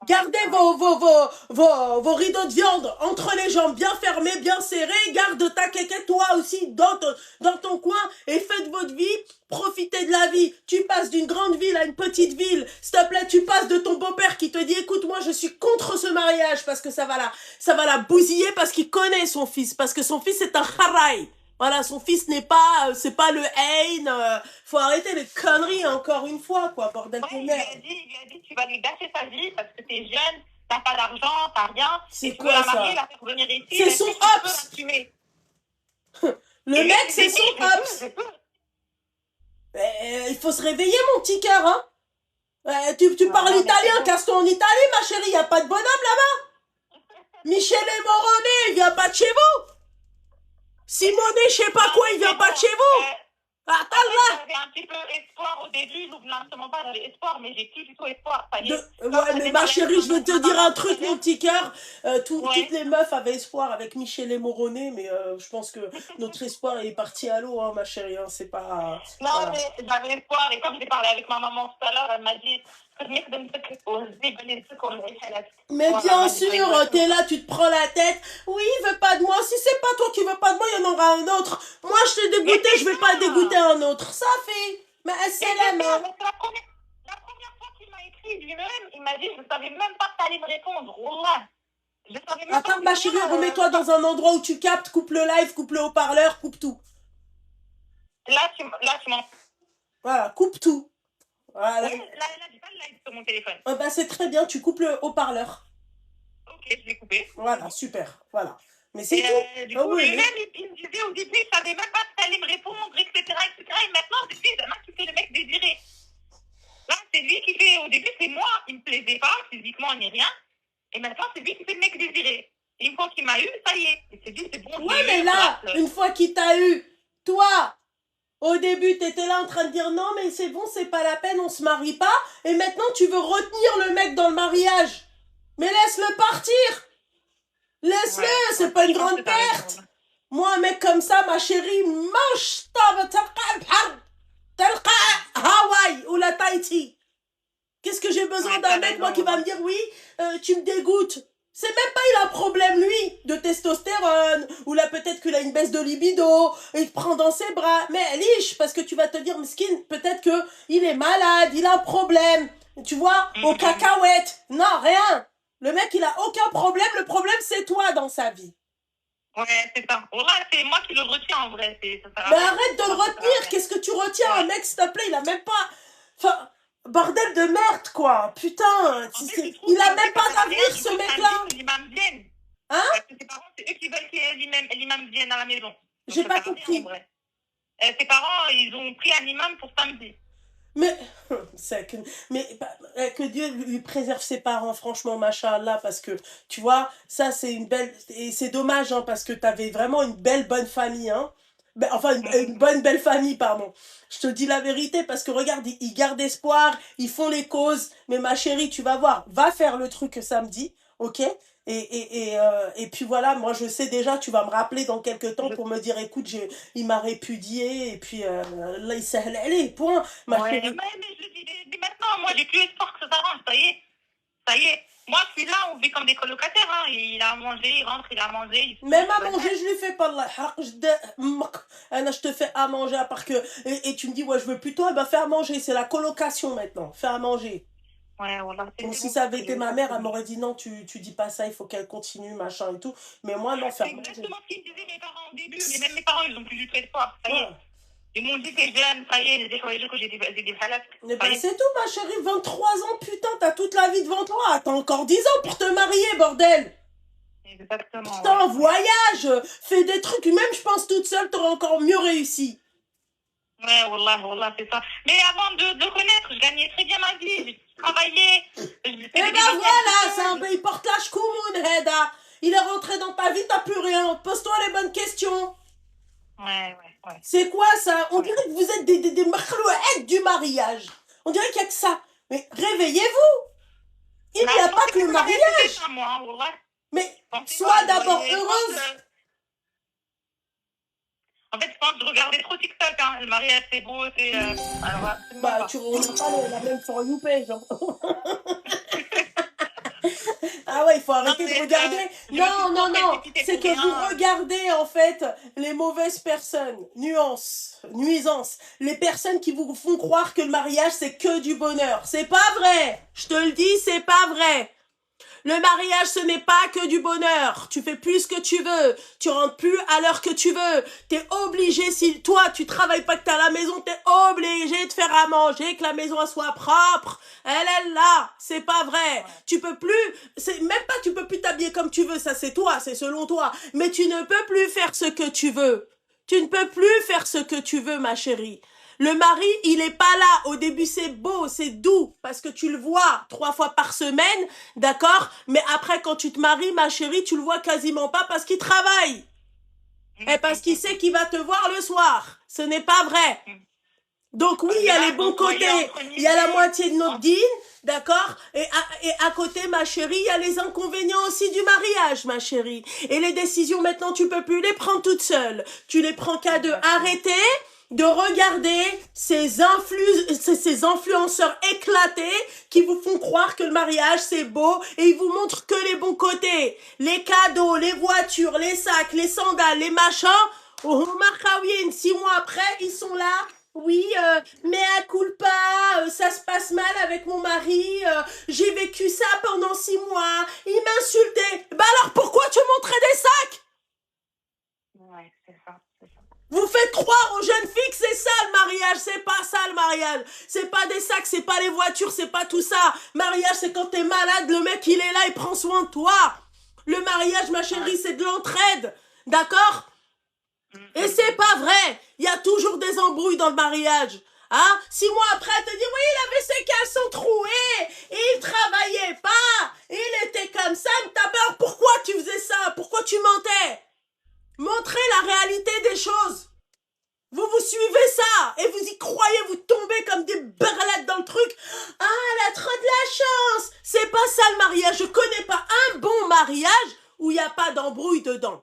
Gardez vos rideaux de viande entre les jambes bien fermés, bien serrés. Garde ta quéquette, toi aussi, dans ton coin, et faites votre vie. Profitez de la vie. Tu passes d'une grande ville à une petite ville. S'il te plaît, tu passes de ton beau-père qui te dit, écoute, moi, je suis contre ce mariage parce que ça va la bousiller parce qu'il connaît son fils, parce que son fils est un haraï. Voilà, son fils c'est pas le haine. Faut arrêter les conneries encore une fois, quoi, bordel de merde. Il lui a dit, tu vas lui gâcher sa vie parce que t'es jeune, t'as pas d'argent, t'as rien. C'est quoi ça? La faire venir ici. C'est son ops. Le mec, c'est son ops. Il faut se réveiller, mon petit cœur, hein. Tu parles italien, casse-toi en Italie, ma chérie, y a pas de bonhomme là-bas. Michele Morone, il vient pas de chez vous. Simone, je sais pas quoi, il vient pas de chez vous. Attends là. J'avais un petit peu espoir au début, non pas j'avais espoir, mais j'ai plus du tout espoir. Ouais, mais ma chérie, je vais te dire un truc, mon petit cœur. Toutes les meufs avaient espoir avec Michele Morone, mais je pense que notre espoir est parti à l'eau, hein, ma chérie. Hein, c'est pas. Non, voilà. Mais j'avais espoir, et comme j'ai parlé avec ma maman tout à l'heure, elle m'a dit. Mais bien sûr, t'es là, tu te prends la tête. Oui, il veut pas de moi. Si c'est pas toi qui veux pas de moi, il y en aura un autre. Moi, je t'ai dégoûté, je vais pas dégoûter un autre. Ça fait. Mais c'est la même. La première fois qu'il m'a écrit lui-même, il m'a dit, je savais même pas que t'allais me répondre. Wallah. Attends, ma chérie, remets-toi dans un endroit où tu captes, coupe le live, coupe le haut-parleur, coupe tout. Là, tu m'en. Voilà, coupe tout. Voilà. Oui, là, j'ai pas le live sur mon téléphone. Bah, c'est très bien, tu coupes le haut-parleur. Ok, je l'ai coupé. Voilà, super. Voilà. Mais c'est tout. Du coup, lui-même, il me disait au début, il savait même pas que t'allais me répondre, etc. Et maintenant, c'est lui, qui fait le mec désiré. Là, c'est lui qui fait, au début, c'est moi, il me plaisait pas, physiquement, ni rien. Et maintenant, c'est lui qui fait le mec désiré. Et une fois qu'il m'a eu, ça y est. Il s'est dit, c'est bon. Ouais, mais là, une fois qu'il t'a eu, toi, au début, t'étais là en train de dire non, mais c'est bon, c'est pas la peine, on se marie pas. Et maintenant, tu veux retenir le mec dans le mariage. Mais laisse-le partir. Laisse-le, c'est pas une grande perte. Moi, un mec comme ça, ma chérie, mange Hawaï ou la Tahiti. Qu'est-ce que j'ai besoin d'un mec, moi, qui va me dire oui, tu me dégoûtes. C'est même pas il a un problème, lui, de testostérone, ou là, peut-être qu'il a une baisse de libido, et il te prend dans ses bras. Mais liche, parce que tu vas te dire, mesquine, peut-être qu'il est malade, il a un problème. Tu vois, aux cacahuètes. Non, rien. Le mec, il a aucun problème. Le problème, c'est toi dans sa vie. Ouais, c'est ça. Ouais, c'est moi qui le retiens, en vrai. Mais arrête de le retenir. Qu'est-ce que tu retiens? Un mec, s'il te plaît, il a même pas... Enfin... Bordel de merde, quoi. Putain, il a même pas d'avenir, ce mec-là. L'imam vienne. Hein? Parce que ses parents, c'est eux qui veulent que l'imam vienne à la maison. J'ai pas compris. Ses parents, ils ont pris un imam pour samedi. Mais que Dieu lui préserve ses parents, franchement, machallah, parce que, tu vois, ça, c'est une belle... Et c'est dommage, hein, parce que t'avais vraiment une bonne famille, hein. Enfin, une bonne belle famille, pardon. Je te dis la vérité, parce que regarde, ils gardent espoir, ils font les causes, mais ma chérie, tu vas voir, va faire le truc samedi, ok? Et puis voilà, moi je sais déjà, tu vas me rappeler dans quelques temps pour me dire, écoute, il m'a répudié, et puis là, il s'est allé, point, ma chérie. Mais je le dis dès maintenant, moi j'ai plus espoir que ça s'arrange, ça y est. Moi, je suis là, on vit comme des colocataires. Hein. Il a mangé, il rentre, il a mangé. Même à manger, je lui fais pas Allah يحرق je te fais à manger à part que et tu me dis ouais je veux plus toi, bah fais à manger, c'est la colocation maintenant, fais à manger. Ouais, voilà. Donc si ça avait été ma mère, elle m'aurait dit non, tu dis pas ça, il faut qu'elle continue, machin et tout. Mais moi non, faire C'est à manger. exactement ce qu'ils disaient mes parents au début, mais même mes parents ils ont plus du tout espoir. Ça y est. Ouais. Ils m'ont dit que jeune, ça y est, j'ai choisi que j'ai des halal. Mais bah c'est tout ma chérie, 23 ans, putain, t'as toute la vie devant toi, t'as encore 10 ans pour te marier, bordel. Exactement. Putain, voyage, fais des trucs, même je pense toute seule, t'aurais encore mieux réussi. Ouais, wallah, c'est ça. Mais avant de le connaître, je gagnais très bien ma vie, je travaillais. Et ben voilà, il porte la shkoumoun, Heda. Il est rentré dans ta vie, t'as plus rien. Pose-toi les bonnes questions. Ouais. C'est quoi ça? On dirait que vous êtes des makhlouettes du mariage. On dirait qu'il n'y a que ça. Mais réveillez-vous. Il n'y a pas que le mariage. Mais sois d'abord heureuse. En fait, je pense que je regardais trop TikTok. Hein. Le mariage, c'est beau, c'est... Alors, bah, tu regardes pas la même For You page. Hein. Ah ouais, il faut arrêter de regarder. Non. C'est que vous regardez, en fait, les mauvaises personnes. Nuisance. Les personnes qui vous font croire que le mariage, c'est que du bonheur. C'est pas vrai. Je te le dis, c'est pas vrai. Le mariage, ce n'est pas que du bonheur. Tu fais plus ce que tu veux. Tu rentres plus à l'heure que tu veux. T'es obligé, si toi, tu travailles pas que t'es à la maison, t'es obligé de faire à manger, que la maison elle soit propre. Elle est là. C'est pas vrai. Tu peux plus, tu peux plus t'habiller comme tu veux. Ça, c'est toi. C'est selon toi. Mais tu ne peux plus faire ce que tu veux. Tu ne peux plus faire ce que tu veux, ma chérie. Le mari, il est pas là. Au début, c'est beau, c'est doux, parce que tu le vois 3 fois par semaine, d'accord? Mais après, quand tu te maries, ma chérie, tu le vois quasiment pas parce qu'il travaille. Et parce qu'il sait qu'il va te voir le soir. Ce n'est pas vrai. Donc oui, il y a les bons côtés. Il y a la moitié de notre dîne, d'accord? Et à côté, ma chérie, il y a les inconvénients aussi du mariage, ma chérie. Et les décisions, maintenant, tu peux plus les prendre toutes seules. Tu les prends qu'à deux. Arrêtez de regarder ces influenceurs éclatés qui vous font croire que le mariage c'est beau et ils vous montrent que les bons côtés. Les cadeaux, les voitures, les sacs, les sandales, les machins. Oh, 6 mois après, ils sont là. Oui, mais à culpa, ça se passe mal avec mon mari, j'ai vécu ça pendant 6 mois, il m'insultait. Bah alors pourquoi tu montrais des sacs? Ouais, c'est ça. Vous faites croire aux jeunes filles que c'est ça le mariage, c'est pas ça le mariage. C'est pas des sacs, c'est pas les voitures, c'est pas tout ça. Mariage, c'est quand t'es malade, le mec il est là, il prend soin de toi. Le mariage, ma chérie, c'est de l'entraide, d'accord? Et c'est pas vrai, il y a toujours des embrouilles dans le mariage. Hein? 6 mois après, elle te dit, oui, il avait ses caleçons troués, il travaillait pas, il était comme ça, mais t'as peur, pourquoi tu faisais ça? Pourquoi tu mentais? Montrez la réalité des choses. Vous suivez ça et vous y croyez, vous tombez comme des berlettes dans le truc. Ah, elle a trop de la chance. C'est pas ça le mariage. Je connais pas un bon mariage où il n'y a pas d'embrouille dedans.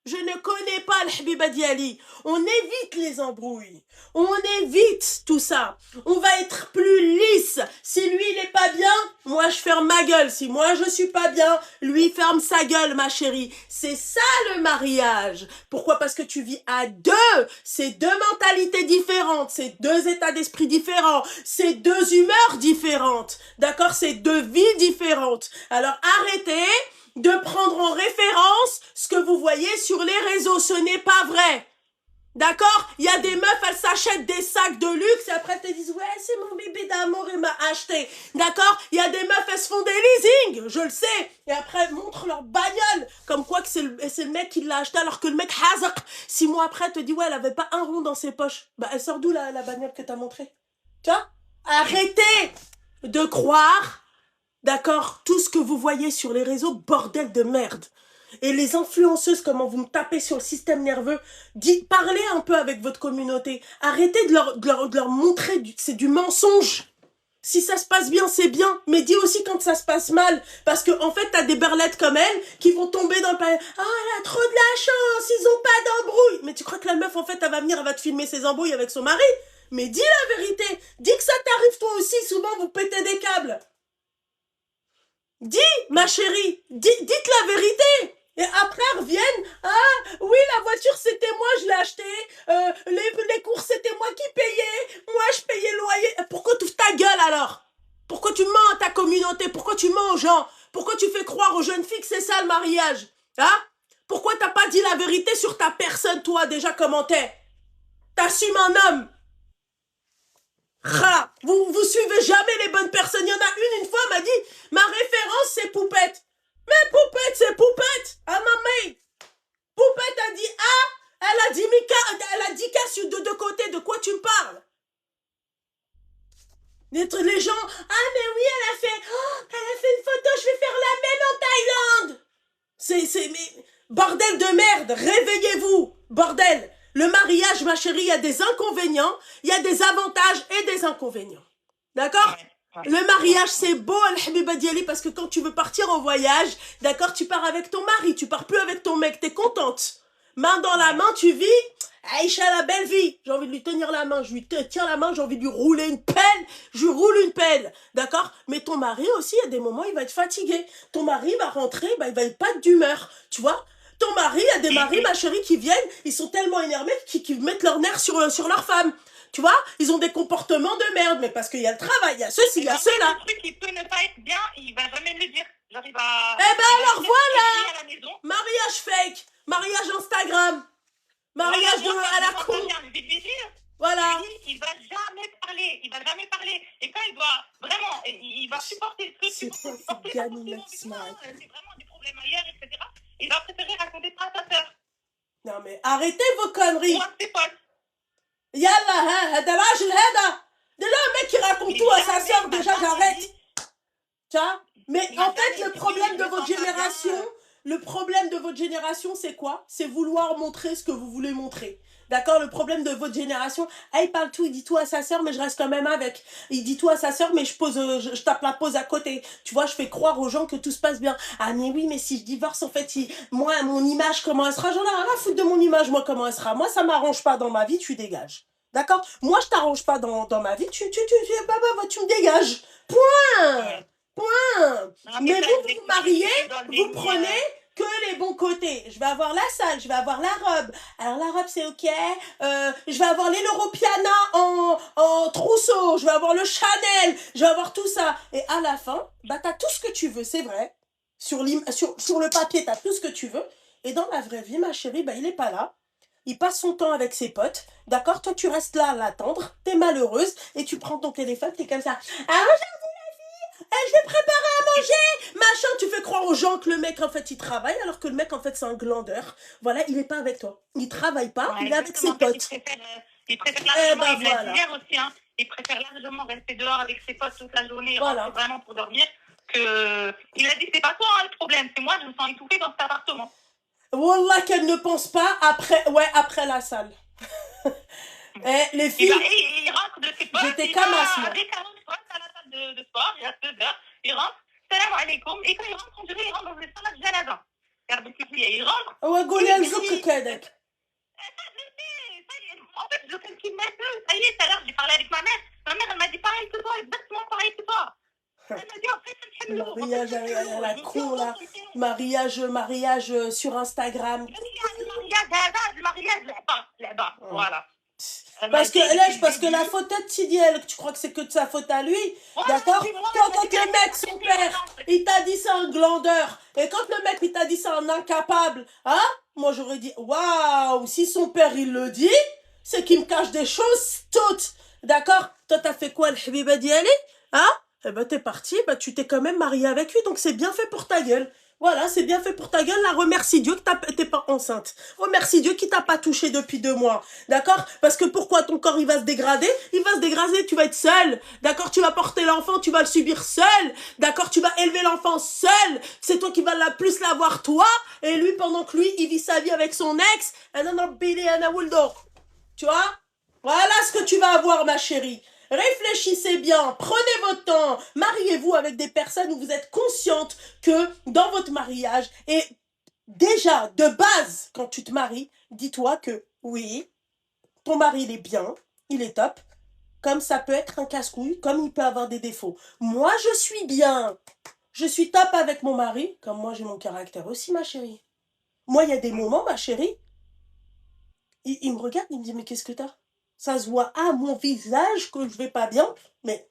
Je ne connais pas le Habiba Diali. On évite les embrouilles. On évite tout ça. On va être plus lisse. Si lui, il est pas bien, moi, je ferme ma gueule. Si moi, je suis pas bien, lui, ferme sa gueule, ma chérie. C'est ça, le mariage. Pourquoi? Parce que tu vis à deux. C'est 2 mentalités différentes. C'est 2 états d'esprit différents. C'est 2 humeurs différentes. D'accord? C'est 2 vies différentes. Alors, arrêtez de prendre en référence ce que vous voyez sur les réseaux. Ce n'est pas vrai. D'accord? Il y a des meufs, elles s'achètent des sacs de luxe et après elles te disent, ouais, c'est mon bébé d'amour, il m'a acheté. D'accord? Il y a des meufs, elles se font des leasing, je le sais. Et après, elles montrent leur bagnole. Comme quoi que c'est le mec qui l'a acheté alors que le mec hazak. 6 mois après, elle te dit, ouais, elle avait pas un rond dans ses poches. Bah, elle sort d'où la bagnole que t'as montrée? Tu vois? Arrêtez de croire, d'accord, tout ce que vous voyez sur les réseaux, bordel de merde. Et les influenceuses, comment vous me tapez sur le système nerveux, parlez un peu avec votre communauté. Arrêtez de leur montrer que c'est du mensonge. Si ça se passe bien, c'est bien. Mais dis aussi quand ça se passe mal. Parce que, en fait, t'as des berlettes comme elle qui vont tomber dans le panier. Ah, elle a trop de la chance, ils ont pas d'embrouille. Mais tu crois que la meuf, en fait, elle va venir, elle va te filmer ses embrouilles avec son mari? Mais dis la vérité. Dis que ça t'arrive toi aussi. Souvent, vous pétez des câbles. Dis, ma chérie, dites la vérité. Et après, elles reviennent. Ah, oui, la voiture, c'était moi, je l'ai achetée. Les courses, c'était moi qui payais. Moi, je payais le loyer. Pourquoi tu ouvres ta gueule alors? Pourquoi tu mens à ta communauté? Pourquoi tu mens aux gens? Pourquoi tu fais croire aux jeunes filles que c'est ça le mariage? Hein? Pourquoi t'as pas dit la vérité sur ta personne, toi, déjà, comment t'es? T'assumes un homme. Vous suivez jamais les bonnes personnes. Il y en a une fois, m'a dit, ma référence, c'est Poupette. Mais Poupette, c'est Poupette. Ah, maman. Poupette a dit A, elle a dit Mika, elle a dit K sur deux côtés. De quoi tu me parles? Les gens, ah, mais oui, elle a fait une photo, je vais faire la même en Thaïlande. Mais, bordel de merde, réveillez-vous, bordel. Le mariage, ma chérie, il y a des inconvénients, il y a des avantages et des inconvénients. D'accord? Le mariage, c'est beau, Al-Habiba Diali, parce que quand tu veux partir en voyage, d'accord, tu pars avec ton mari, tu pars plus avec ton mec, t'es contente. Main dans la main, tu vis, Aïcha, la belle vie. J'ai envie de lui tenir la main, je lui tiens la main, j'ai envie de lui rouler une pelle, je lui roule une pelle, d'accord? Mais ton mari aussi, à des moments, il va être fatigué. Ton mari va rentrer, bah, il va être pas d'humeur, tu vois? Ton mari, il y a des maris, ma chérie, qui viennent, ils sont tellement énervés qu'ils mettent leur nerf sur leur femme. Tu vois, ils ont des comportements de merde, mais parce qu'il y a le travail, il y a ceci, il y a cela. Le truc, il peut ne pas être bien, il va jamais me le dire. J'arrive à... Eh ben alors voilà, mariage fake, mariage Instagram, mariage à la con. Voilà. Il va jamais parler, Et quand il doit vraiment, il va supporter le truc, c'est vraiment des problèmes ailleurs, etc. Il va préférer raconter ça à sa sœur. Non mais arrêtez vos conneries. Moi, c'est pas. Yallah, هذا راجل هذا. De là, un mec qui raconte tout à sa sœur, déjà j'arrête. Tu vois? Mais en fait, le problème de votre génération, c'est quoi? C'est vouloir montrer ce que vous voulez montrer. D'accord? Le problème de votre génération, ah, il parle tout, il dit tout à sa sœur, mais je reste quand même avec. Il dit tout à sa sœur, mais je tape la pause à côté. Tu vois, je fais croire aux gens que tout se passe bien. Ah, mais oui, mais si je divorce, en fait, moi, mon image, comment elle sera? J'en ai rien à foutre de mon image, moi, comment elle sera. Moi, ça m'arrange pas dans ma vie, tu dégages. D'accord? Moi, je t'arrange pas dans ma vie, tu me dégages. Point! Point. Mais vous vous mariez, vous prenez que les bons côtés. Je vais avoir la salle, je vais avoir la robe. Alors la robe c'est ok. Je vais avoir les Loro-Piana en trousseau. Je vais avoir le Chanel. Je vais avoir tout ça. Et à la fin, bah t'as tout ce que tu veux, c'est vrai. Sur le papier, t'as tout ce que tu veux. Et dans la vraie vie, ma chérie, bah il est pas là. Il passe son temps avec ses potes. D'accord? Toi, tu restes là à l'attendre. T'es malheureuse. Et tu prends ton téléphone, t'es comme ça. Ah, je vais préparer à manger, machin, tu fais croire aux gens que le mec en fait il travaille alors que le mec en fait c'est un glandeur. Voilà, il est pas avec toi. Il travaille pas, il est avec ses potes. Il préfère largement, aussi, hein. Il préfère largement rester dehors avec ses potes toute la journée, voilà. Vraiment pour dormir. Il a dit c'est pas toi hein, le problème, c'est moi, je me sens étouffée dans cet appartement. Wallah qu'elle ne pense pas après la salle. Les filles, il rentre de ses potes, j'étais comme à ce avec un autre pote à la salle de sport, il y a 2 heures, il rentre, salam alaikum, et quand il rentre, on dirait il rentre dans le salat de janaza. Il rentre. Ouais, Goulia le zouk kadek. En fait, je calcule même plus. Ça y est, tout à l'heure, j'ai parlé avec ma mère. Ma mère, elle m'a dit pareil que toi, exactement pareil que toi. Elle m'a dit, en fait, c'est le mariage à la con, là. Mariage sur Instagram. Le mariage, là-bas, voilà. Parce que la faute de Sidi, tu crois que c'est que de sa faute à lui, d'accord? Quand le mec, son père, il t'a dit c'est un glandeur, et quand le mec, il t'a dit c'est un incapable, hein? Moi, j'aurais dit, waouh, si son père, il le dit, c'est qu'il me cache des choses toutes, d'accord? Toi, t'as fait quoi, le Habiba Diali? Hein? Eh ben, t'es parti, bah, tu t'es quand même marié avec lui, donc c'est bien fait pour ta gueule. Voilà, c'est bien fait pour ta gueule. Là, remercie Dieu que t'es pas enceinte. Remercie Dieu qui t'a pas touché depuis 2 mois. D'accord? Parce que pourquoi ton corps, il va se dégrader? Il va se dégrader, tu vas être seule. D'accord? Tu vas porter l'enfant, tu vas le subir seul. D'accord? Tu vas élever l'enfant seul. C'est toi qui vas plus l'avoir, toi. Et lui, pendant que lui, il vit sa vie avec son ex. Tu vois? Voilà ce que tu vas avoir, ma chérie. Réfléchissez bien, prenez votre temps, mariez-vous avec des personnes où vous êtes consciente que dans votre mariage, et déjà, de base, quand tu te maries, dis-toi que oui, ton mari, il est bien, il est top, comme ça peut être un casse-couille, comme il peut avoir des défauts. Moi, je suis bien. Je suis top avec mon mari, comme moi j'ai mon caractère aussi, ma chérie. Moi, il y a des moments, ma chérie, il me regarde, il me dit, mais qu'est-ce que t'as? Ça se voit à mon visage que je vais pas bien, mais...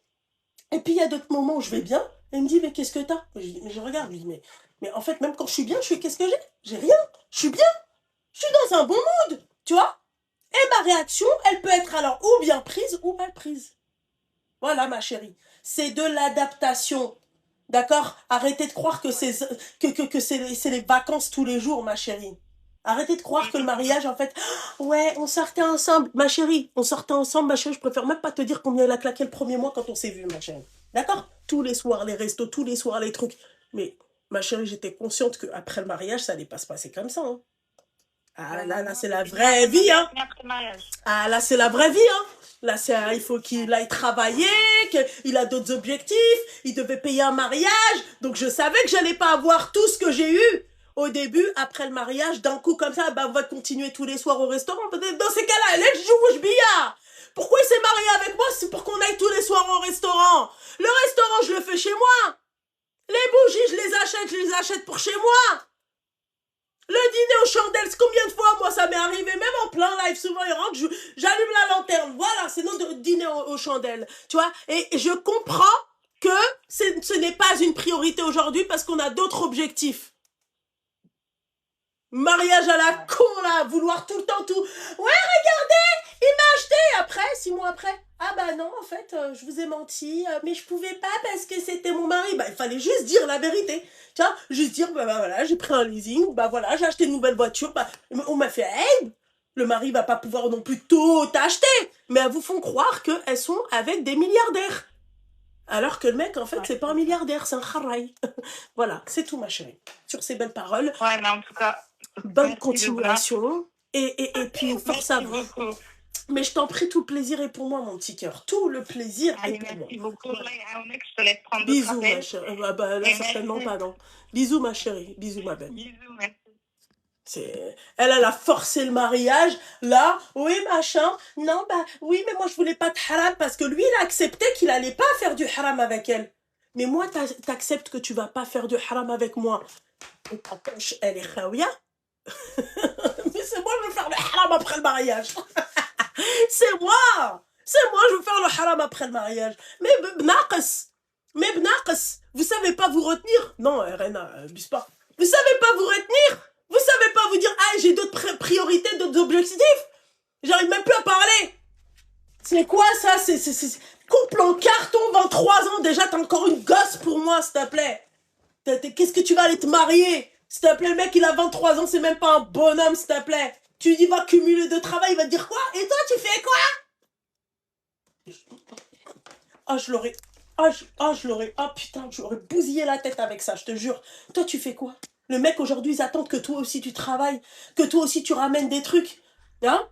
Et puis il y a d'autres moments où je vais bien, et il me dit, mais qu'est-ce que t'as? Je dis, mais je regarde, je dis, mais en fait, même quand je suis bien, je fais, qu'est-ce que j'ai? J'ai rien, je suis bien, je suis dans un bon mood, tu vois? Et ma réaction, elle peut être alors ou bien prise ou mal prise. Voilà, ma chérie. C'est de l'adaptation. D'accord? Arrêtez de croire que c'est les vacances tous les jours, ma chérie. Arrêtez de croire que le mariage, en fait, ouais, on sortait ensemble. Ma chérie, on sortait ensemble, ma chérie. Je préfère même pas te dire combien il a claqué le premier mois quand on s'est vu, ma chérie. D'accord? Tous les soirs, les restos, tous les soirs, les trucs. Mais, ma chérie, j'étais consciente qu'après le mariage, ça allait pas se passer comme ça, hein. Ah là, c'est la vraie vie, hein. Ah là, c'est la vraie vie, hein. Là, il faut qu'il aille travailler, qu'il a d'autres objectifs, il devait payer un mariage. Donc, je savais que j'allais pas avoir tout ce que j'ai eu au début, après le mariage, d'un coup comme ça, bah, on va continuer tous les soirs au restaurant. Peut-être dans ces cas-là, elle joue billard. Pourquoi il s'est marié avec moi? C'est pour qu'on aille tous les soirs au restaurant. Le restaurant, je le fais chez moi. Les bougies, je les achète pour chez moi. Le dîner aux chandelles, combien de fois, moi, ça m'est arrivé, même en plein live, souvent, il rentre, j'allume la lanterne, voilà, c'est notre dîner aux chandelles, tu vois, et je comprends que ce n'est pas une priorité aujourd'hui parce qu'on a d'autres objectifs. Mariage à la con, là, vouloir tout le temps tout. Ouais, regardez, il m'a acheté. Après, 6 mois après, ah bah non, en fait, je vous ai menti, mais je pouvais pas parce que c'était mon mari. Bah, il fallait juste dire la vérité. Tu vois, juste dire, bah voilà, j'ai pris un leasing, bah voilà, j'ai acheté une nouvelle voiture. Bah, on m'a fait, hey, le mari va pas pouvoir non plus tout acheter. Mais elles vous font croire qu'elles sont avec des milliardaires. Alors que le mec, en fait, c'est pas un milliardaire, c'est un kharaï. Voilà, c'est tout, ma chérie. Sur ces belles paroles. Ouais, mais en tout cas, Bonne merci continuation. Et puis, force à vous. merci beaucoup. Mais je t'en prie, tout le plaisir est pour moi, mon petit cœur. Tout le plaisir est Allez, pour moi. merci beaucoup. Là, il y a un mec, je te laisse prendre d'autres Bisous, ma appels. chérie. Ah bah, là, Et certainement merci. pas, non. Bisous, ma chérie. Bisous, ma belle. Bisous, merci. Elle a forcé le mariage. Là, oui, machin. Non, bah, oui, mais moi, je voulais pas de haram parce que lui, il a accepté qu'il allait pas faire du haram avec elle. Mais moi, t'acceptes que tu vas pas faire du haram avec moi. Et ta poche, elle est khaouia. Mais c'est moi, je veux faire le haram après le mariage. C'est moi. C'est moi, je veux faire le haram après le mariage. Mais bnaqs. Mais bnaqs. Vous savez pas vous retenir? Non, Rena, abuse pas. Vous savez pas vous retenir? Vous savez pas vous dire, ah, j'ai d'autres priorités, d'autres objectifs? J'arrive même plus à parler. C'est quoi ça? C'est couple en carton, 23 ans. Déjà, t'es encore une gosse pour moi, s'il te plaît. Qu'est-ce que tu vas aller te marier? S'il te plaît, le mec, il a 23 ans, c'est même pas un bonhomme, s'il te plaît. Tu dis, va cumuler de travail, il va te dire quoi? Et toi, tu fais quoi? Ah, je l'aurais. Je l'aurais. Ah, putain, je l'aurais bousillé la tête avec ça, je te jure. Toi, tu fais quoi? Le mec, aujourd'hui, ils attendent que toi aussi tu travailles, que toi aussi tu ramènes des trucs. Hein?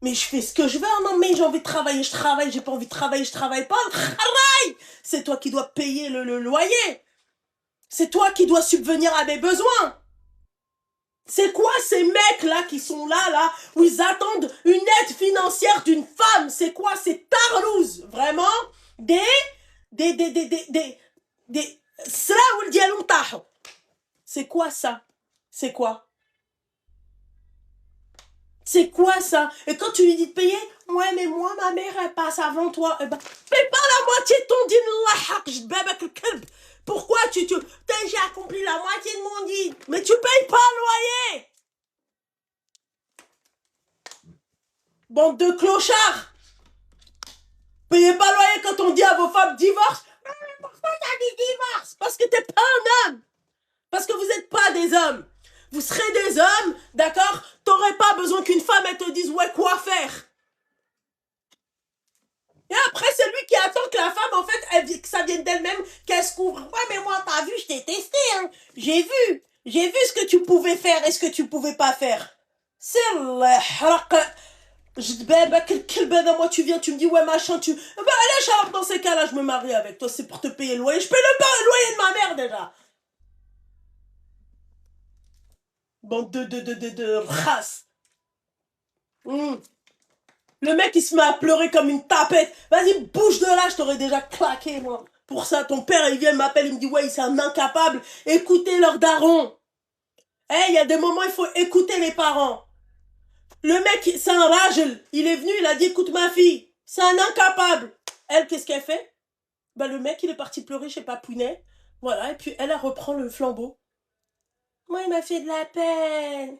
Mais je fais ce que je veux, non, mais j'ai envie de travailler, je travaille, j'ai pas envie de travailler, je travaille pas. C'est toi qui dois payer le loyer. C'est toi qui dois subvenir à mes besoins. C'est quoi ces mecs-là qui sont là, où ils attendent une aide financière d'une femme? C'est quoi ces tarlouses? Vraiment? Des Sraoul dialoum taho. C'est quoi ça? C'est quoi? C'est quoi ça? Et quand tu lui dis de payer, ouais, mais moi, ma mère, elle passe avant toi. Eh ben, paye pas la moitié de ton din. Pourquoi j'ai accompli la moitié de mon din? Mais tu payes pas le loyer! Bande de clochards! Payez pas le loyer quand on dit à vos femmes divorce. Mais pourquoi t'as dit divorce? Parce que t'es pas un homme. Parce que vous êtes pas des hommes. Vous serez des hommes, d'accord? T'aurais pas besoin qu'une femme, elle te dise, ouais, quoi faire? Et après, c'est lui qui attend que la femme, en fait, que ça vienne d'elle-même, qu'elle se couvre. Ouais, mais moi, t'as vu, je t'ai testé, hein. J'ai vu ce que tu pouvais faire et ce que tu pouvais pas faire. C'est moi, tu viens, tu me dis, ouais, machin, tu... Bah, allez, Charles, dans ces cas-là, je me marie avec toi, c'est pour te payer le loyer. Je paye le loyer de ma mère, déjà. Bande de race. Le mec, il se met à pleurer comme une tapette. Vas-y, bouge de là, je t'aurais déjà claqué, moi. Pour ça, ton père, il vient, il m'appelle, il me dit, ouais, c'est un incapable. Écoutez leur daron. Eh, il y a des moments, il faut écouter les parents. Le mec, c'est un rajel. Il est venu, il a dit, écoute ma fille, c'est un incapable. Elle, qu'est-ce qu'elle fait? Bah, le mec, il est parti pleurer chez Papounet. Voilà, et puis elle reprend le flambeau. Moi, il m'a fait de la peine.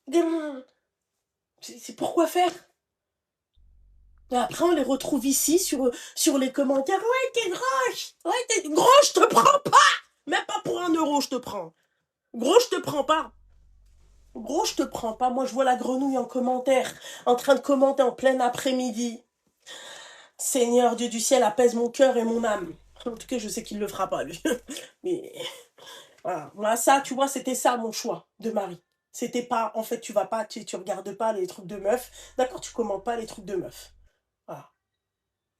Grrr. C'est pourquoi faire? Et après, on les retrouve ici sur les commentaires. Ouais, t'es grosse. Ouais, t'es gros, je te prends pas. Même pas pour 1 euro, je te prends. Gros, je te prends pas. Gros, je te prends pas. Moi, je vois la grenouille en commentaire, en train de commenter en plein après-midi. Seigneur Dieu du ciel, apaise mon cœur et mon âme. En tout cas, je sais qu'il le fera pas, lui. Mais voilà. Moi, ça, tu vois, c'était ça mon choix de mari. C'était pas, en fait, tu vas pas, tu regardes pas les trucs de meuf. D'accord, tu commentes pas les trucs de meuf. Voilà.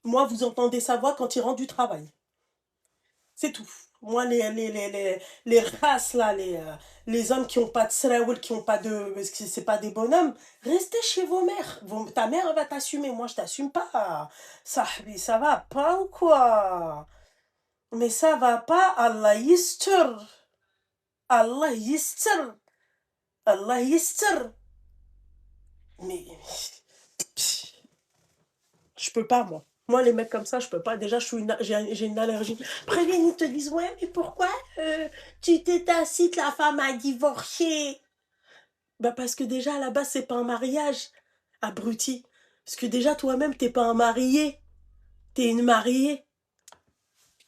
Moi, vous entendez sa voix quand il rentre du travail. C'est tout. Moi, les races, là, les hommes qui n'ont pas de sraoul, qui n'ont pas de... Parce que c'est pas des bonhommes, restez chez vos mères. Ta mère, elle va t'assumer. Moi, je t'assume pas. Ça va pas ou quoi? Mais ça va pas. Allah yistur. Allah yistur. Allah yistur. Mais... Je peux pas, moi. Moi, les mecs comme ça, je peux pas. Déjà, j'ai une allergie. Après, ils te disent, ouais, mais pourquoi tu t'es tacite, la femme a divorcé? Bah, parce que déjà, à la base, c'est pas un mariage, abruti. Parce que déjà, toi-même, t'es pas un marié. T'es une mariée.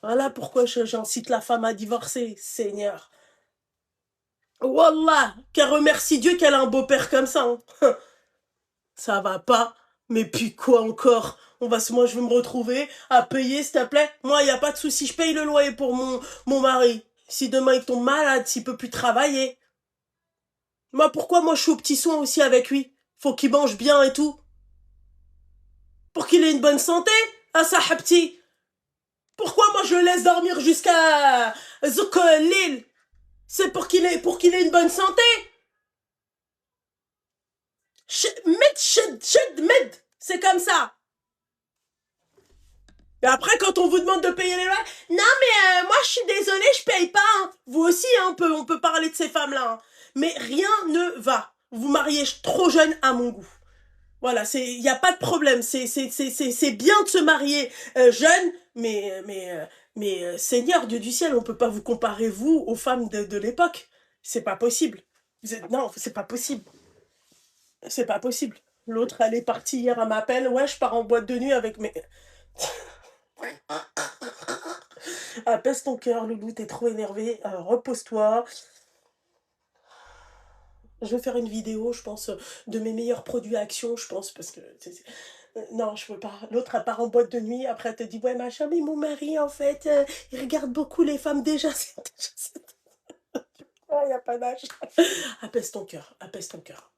Voilà pourquoi j'incite la femme à divorcer, Seigneur. Wallah, qu'elle remercie Dieu qu'elle a un beau-père comme ça. Hein. Ça va pas. Mais puis quoi encore? Moi, je vais me retrouver à payer, s'il te plaît. Moi, il n'y a pas de souci. Je paye le loyer pour mon mari. Si demain il tombe malade, s'il peut plus travailler. Moi, pourquoi moi je suis au petit soin aussi avec lui? Faut qu'il mange bien et tout. Pour qu'il ait une bonne santé, à sa petit. Pourquoi moi je le laisse dormir jusqu'à Zouk Lille? C'est pour qu'il ait une bonne santé. Med, c'est comme ça. Et après, quand on vous demande de payer les loyers, non mais moi je suis désolée, je paye pas. Hein. Vous aussi, hein, on peut parler de ces femmes-là. Hein. Mais rien ne va. Vous mariez trop jeune à mon goût. Voilà, il n'y a pas de problème. C'est bien de se marier jeune, mais Seigneur Dieu du ciel, on peut pas vous comparer vous aux femmes de l'époque. C'est pas possible. Non, c'est pas possible. C'est pas possible. L'autre, elle est partie hier, elle m'appelle. Ouais, je pars en boîte de nuit avec mes... Apaise ton cœur, Loulou, t'es trop énervé. Repose-toi. Je vais faire une vidéo, je pense, de mes meilleurs produits à Action, je pense, parce que... Non, je peux pas. L'autre, elle part en boîte de nuit, après elle te dit, ouais, machin, mais mon mari, en fait, il regarde beaucoup les femmes déjà. Il n'y a pas d'âge. Apaise ton cœur, apaise ton cœur.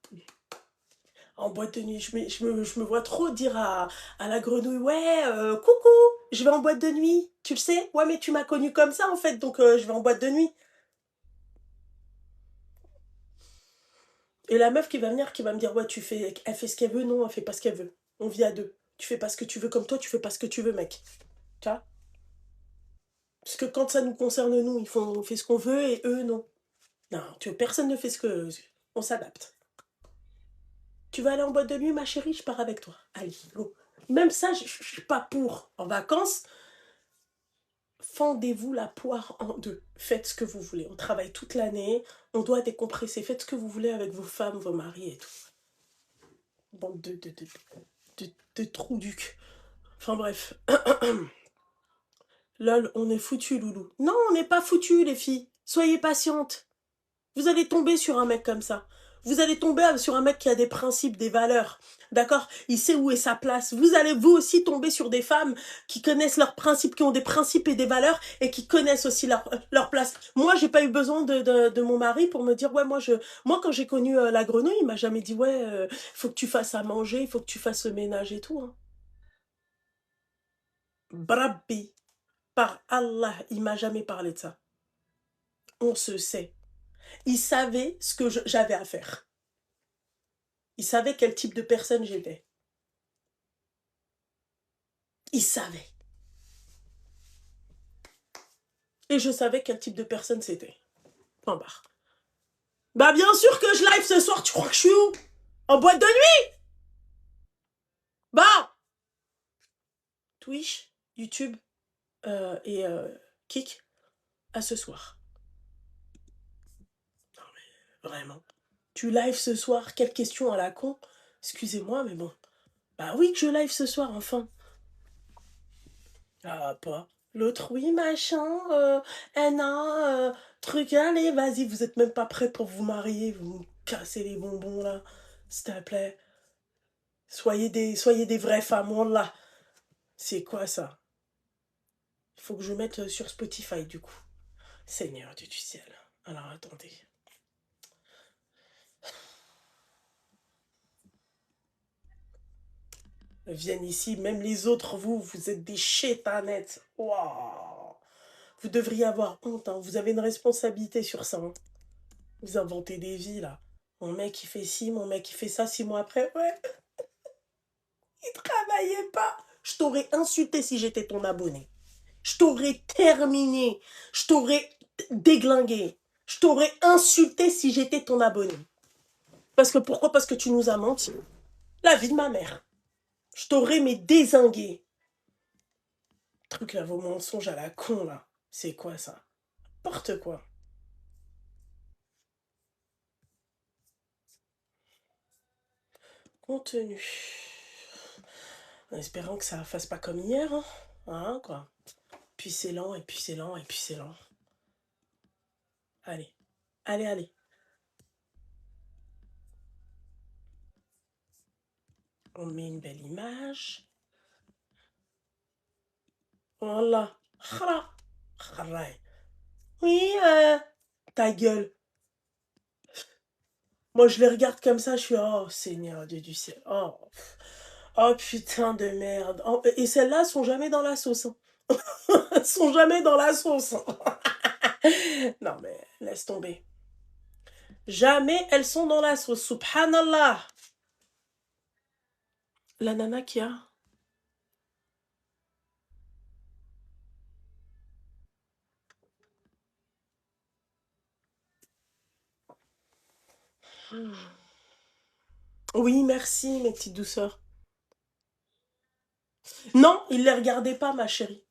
En boîte de nuit, je me vois trop dire à la grenouille, ouais, coucou, je vais en boîte de nuit, tu le sais? Ouais, mais tu m'as connue comme ça, en fait, donc je vais en boîte de nuit. Et la meuf qui va venir, qui va me dire, ouais, elle fait ce qu'elle veut, non, elle fait pas ce qu'elle veut. On vit à deux. Tu fais pas ce que tu veux comme toi, tu fais pas ce que tu veux, mec. Tu vois? Parce que quand ça nous concerne, nous, on fait ce qu'on veut et eux, non. Non, personne ne fait ce que... On s'adapte. Tu vas aller en boîte de nuit, ma chérie, je pars avec toi. Allez, go. Même ça, je suis pas pour. En vacances, fendez-vous la poire en deux. Faites ce que vous voulez. On travaille toute l'année, on doit décompresser. Faites ce que vous voulez avec vos femmes, vos maris et tout. Bande de trous du cul. Enfin bref. Lol, on est foutus, Loulou. Non, on n'est pas foutus, les filles. Soyez patientes. Vous allez tomber sur un mec comme ça. Vous allez tomber sur un mec qui a des principes, des valeurs. D'accord? Il sait où est sa place. Vous allez vous aussi tomber sur des femmes qui connaissent leurs principes, qui ont des principes et des valeurs et qui connaissent aussi leur place. Moi, j'ai pas eu besoin de mon mari pour me dire, ouais, moi quand j'ai connu la grenouille, il m'a jamais dit, ouais, faut que tu fasses à manger, il faut que tu fasses le ménage et tout. Hein. Brabbi. Par Allah, il m'a jamais parlé de ça. On se sait. Il savait ce que j'avais à faire. Il savait quel type de personne j'étais. Il savait. Et je savais quel type de personne c'était. Point barre. Bah bien sûr que je live ce soir, tu crois que je suis où? En boîte de nuit? Bah Twitch, YouTube et Kik, à ce soir. Non mais vraiment. Tu live ce soir? Quelle question à la con? Excusez-moi, mais bon. Bah oui que je live ce soir, enfin. Ah, pas. L'autre, oui, machin, truc, allez, vas-y, vous êtes même pas prêts pour vous marier, vous me cassez les bonbons, là, s'il te plaît. Soyez des vraies femmes, là. C'est quoi, ça? Il faut que je mette sur Spotify, du coup. Seigneur Dieu du ciel. Alors, attendez. Viennent ici, même les autres, vous êtes des chétanettes. Waouh. Vous devriez avoir honte, hein. Vous avez une responsabilité sur ça, hein. Vous inventez des vies, là. Mon mec, il fait ci, mon mec, il fait ça, 6 mois après. Ouais, il travaillait pas. Je t'aurais insulté si j'étais ton abonné. Je t'aurais terminé. Je t'aurais déglingué. Je t'aurais insulté si j'étais ton abonné. Parce que pourquoi? Parce que tu nous as menti. La vie de ma mère. Je t'aurais dézingué. Truc là, vos mensonges à la con, là. C'est quoi, ça? N'importe quoi. Contenu. En espérant que ça fasse pas comme hier, hein. Hein, quoi. Puis c'est lent, et puis c'est lent, et puis c'est lent. Allez. Allez, allez. On met une belle image. Voilà. Khara. Khara. Oui, ta gueule. Moi, je les regarde comme ça, je suis, oh, Seigneur Dieu du ciel. Oh, oh putain de merde. Oh, et celles-là sont jamais dans la sauce, hein. Elles sont jamais dans la sauce, hein. Non, mais laisse tomber. Jamais elles sont dans la sauce. Subhanallah. La nana qui a... Oui, merci, mes petites douceurs. Non, il les regardait pas, ma chérie.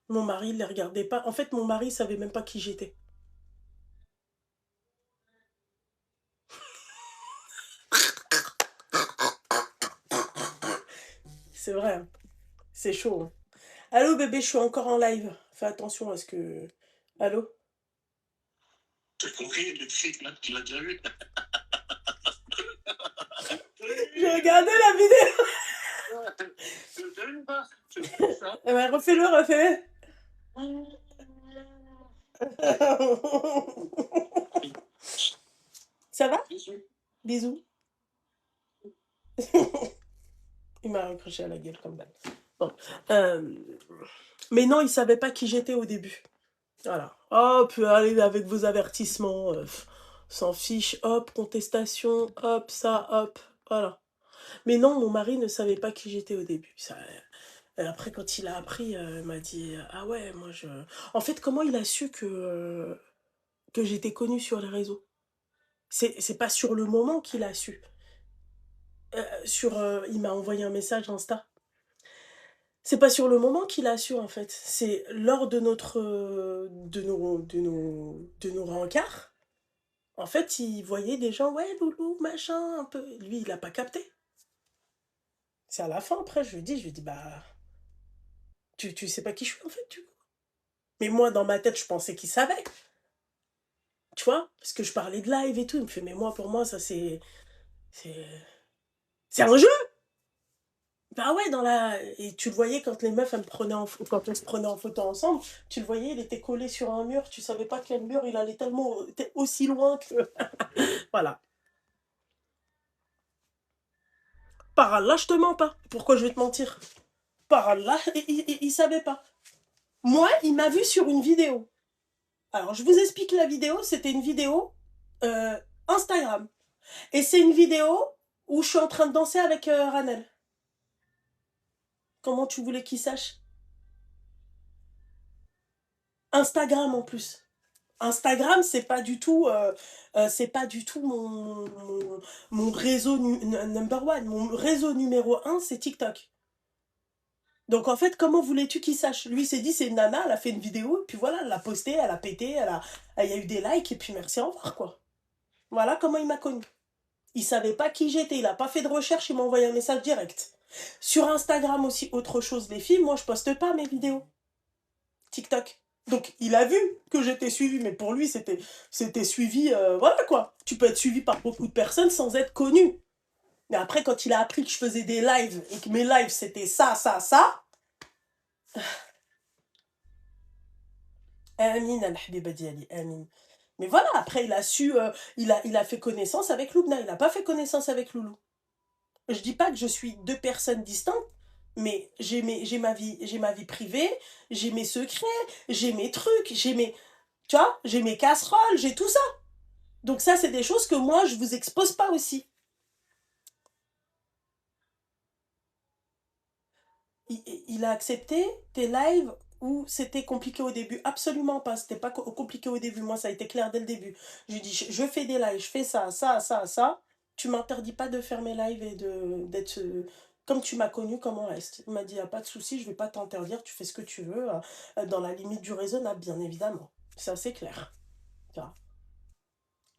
Mon mari, il les regardait pas. En fait, mon mari savait même pas qui j'étais. C'est vrai, hein. C'est chaud, hein. Allô, bébé, je suis encore en live. Fais attention à ce que... Allô? T'as compris le trick là, tu l'as déjà vu? J'ai regardé la vidéo. T'as vu pas? C'est ça. Eh ben, refais-le, refais-le. Ça va? Bisous. Il m'a raccroché à la gueule comme balle. Bon. Mais non, il savait pas qui j'étais au début. Voilà. Hop, allez avec vos avertissements. S'en fiche. Hop, contestation. Hop, ça, hop. Voilà. Mais non, mon mari ne savait pas qui j'étais au début. Ça, après, quand il a appris, il m'a dit, ah ouais, moi je... En fait, comment il a su que j'étais connue sur les réseaux? C'est pas sur le moment qu'il a su. Il m'a envoyé un message Insta. C'est pas sur le moment qu'il a su, en fait. C'est lors de nos rencarts. En fait, il voyait des gens, ouais, loulou, machin, un peu. Lui, il a pas capté. C'est à la fin, après, je lui dis, bah, tu sais pas qui je suis, en fait, du coup. Mais moi, dans ma tête, je pensais qu'il savait. Tu vois? Parce que je parlais de live et tout. Il me fait, mais moi, pour moi, ça, c'est un jeu! Bah ouais, et tu le voyais quand les meufs, quand elles se prenaient en photo ensemble, tu le voyais, il était collé sur un mur, tu savais pas quel mur, il allait tellement aussi loin que... Voilà. Par Allah, je te mens pas. Pourquoi je vais te mentir? Par Allah, il savait pas. Moi, il m'a vu sur une vidéo. Alors, je vous explique la vidéo. C'était une vidéo Instagram. Et c'est une vidéo où je suis en train de danser avec Ranel. Comment tu voulais qu'il sache? Instagram en plus. Instagram, c'est pas du tout mon réseau number one. Mon réseau numéro un, c'est TikTok. Donc en fait, comment voulais-tu qu'il sache? Lui il s'est dit, c'est une nana, elle a fait une vidéo, et puis voilà, elle l'a postée, elle a pété, il y a eu des likes, et puis merci, au revoir, quoi. Voilà comment il m'a connu. Il savait pas qui j'étais, il a pas fait de recherche, il m'a envoyé un message direct. Sur Instagram aussi, autre chose, les filles, moi je poste pas mes vidéos. TikTok. Donc il a vu que j'étais suivie, mais pour lui c'était suivi, voilà quoi. Tu peux être suivi par beaucoup de personnes sans être connu. Mais après quand il a appris que je faisais des lives et que mes lives c'était ça, ça, ça, Amin al-Habiba Diali, Amin. Mais voilà, après il a su, il a fait connaissance avec Loubna, il n'a pas fait connaissance avec Loulou. Je dis pas que je suis deux personnes distinctes, mais j'ai ma vie privée, j'ai mes secrets, j'ai mes trucs, tu vois, j'ai mes casseroles, j'ai tout ça. Donc ça, c'est des choses que moi, je vous expose pas aussi. Il a accepté tes lives où c'était compliqué au début. Absolument pas, c'était pas compliqué au début. Moi, ça a été clair dès le début. Je lui dis, je fais des lives, je fais ça, ça, ça, ça. Tu m'interdis pas de faire mes lives et d'être comme tu m'as connu, comme on reste. Il m'a dit, y a pas de souci, je vais pas t'interdire, tu fais ce que tu veux, dans la limite du raisonnable, bien évidemment. Ça, c'est clair. Tu vois.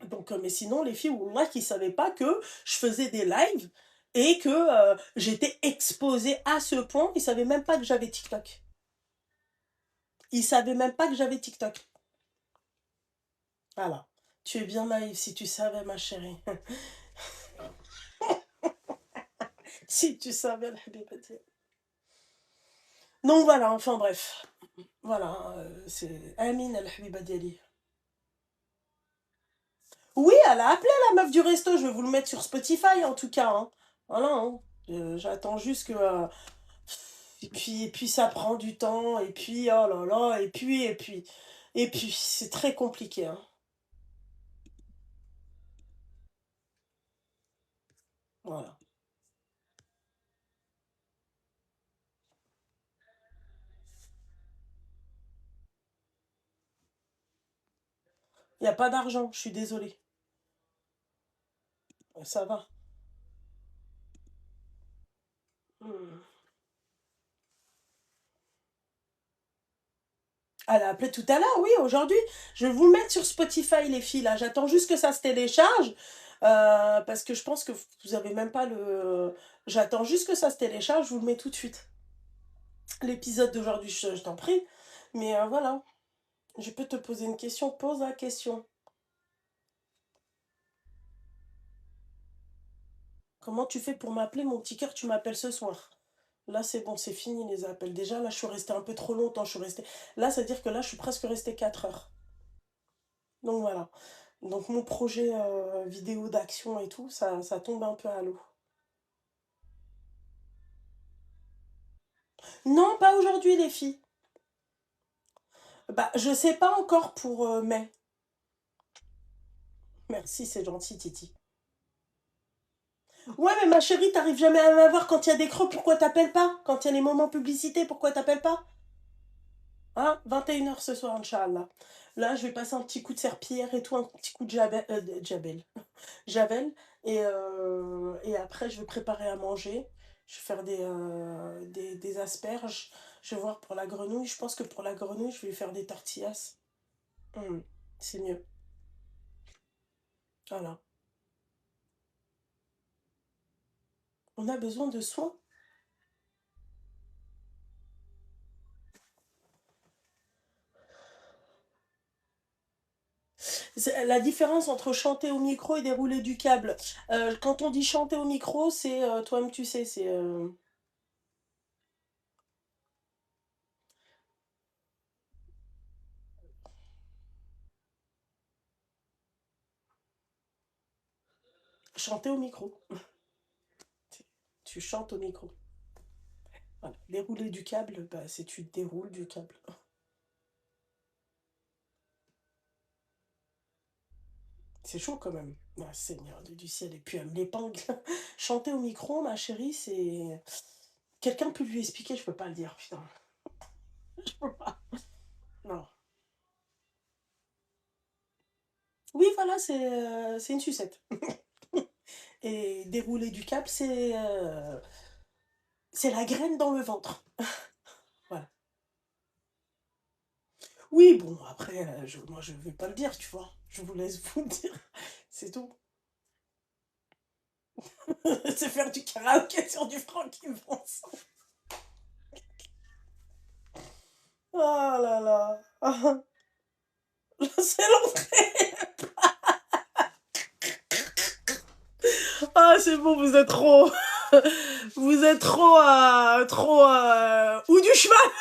Donc, mais sinon, les filles, moi qui ne savaient pas que je faisais des lives et que j'étais exposée à ce point, ils ne savaient même pas que j'avais TikTok. Ils ne savaient même pas que j'avais TikTok. Voilà. Tu es bien naïve si tu savais, ma chérie. Si tu savais, la habibati. Donc voilà, enfin bref. Voilà, c'est Amine al-Habiba Diali. Oui, elle a appelé la meuf du resto, je vais vous le mettre sur Spotify en tout cas. Hein. Voilà, hein. J'attends juste que et puis ça prend du temps, et puis oh là là, et puis c'est très compliqué, hein. Voilà. Il n'y a pas d'argent, je suis désolée. Ça va. Hmm. Elle a appelé tout à l'heure, oui, aujourd'hui. Je vais vous le mettre sur Spotify, les filles, là. J'attends juste que ça se télécharge. Parce que je pense que vous avez même pas le. J'attends juste que ça se télécharge, je vous le mets tout de suite. L'épisode d'aujourd'hui, je t'en prie. Mais voilà. Je peux te poser une question, pose la question. Comment tu fais pour m'appeler, mon petit cœur, tu m'appelles ce soir? Là, c'est bon, c'est fini les appels. Déjà, là, je suis restée un peu trop longtemps. Je suis restée. Là, c'est-à-dire que là, je suis presque restée 4 heures. Donc voilà. Donc mon projet vidéo d'action et tout, ça tombe un peu à l'eau. Non, pas aujourd'hui, les filles. Bah, je sais pas encore pour mai. Merci, c'est gentil, Titi. Ouais, mais ma chérie, t'arrives jamais à m'avoir quand il y a des creux, pourquoi t'appelles pas? Quand il y a les moments publicités, pourquoi t'appelles pas? Hein? 21 h ce soir, Inch'Allah. Là, je vais passer un petit coup de serpillière et tout, un petit coup de javel. Et après, je vais préparer à manger. Je vais faire des asperges. Je vais voir pour la grenouille. Je pense que pour la grenouille, je vais lui faire des tortillas. C'est mieux. Voilà. On a besoin de soins. La différence entre chanter au micro et dérouler du câble. Quand on dit chanter au micro, c'est, toi-même tu sais, c'est chanter au micro. Tu chantes au micro. Voilà. Dérouler du câble, bah, c'est tu déroules du câble. C'est chaud quand même. Ah, Seigneur du ciel, et puis elle me l'épingle. Chanter au micro, ma chérie, c'est. Quelqu'un peut lui expliquer, je peux pas le dire, putain. Je peux pas. Non. Oui, voilà, c'est une sucette. Et dérouler du cap, c'est la graine dans le ventre. Voilà. Oui, bon, après, moi, je vais pas le dire, tu vois. Je vous laisse vous le dire. C'est tout. C'est faire du karaoké sur du Francky Vincent. Oh là là. C'est l'entrée. Ah, c'est bon, vous êtes trop. Vous êtes trop. Ou du cheval.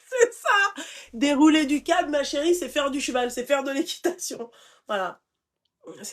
C'est ça. Dérouler du câble, ma chérie, c'est faire du cheval, c'est faire de l'équitation. Voilà.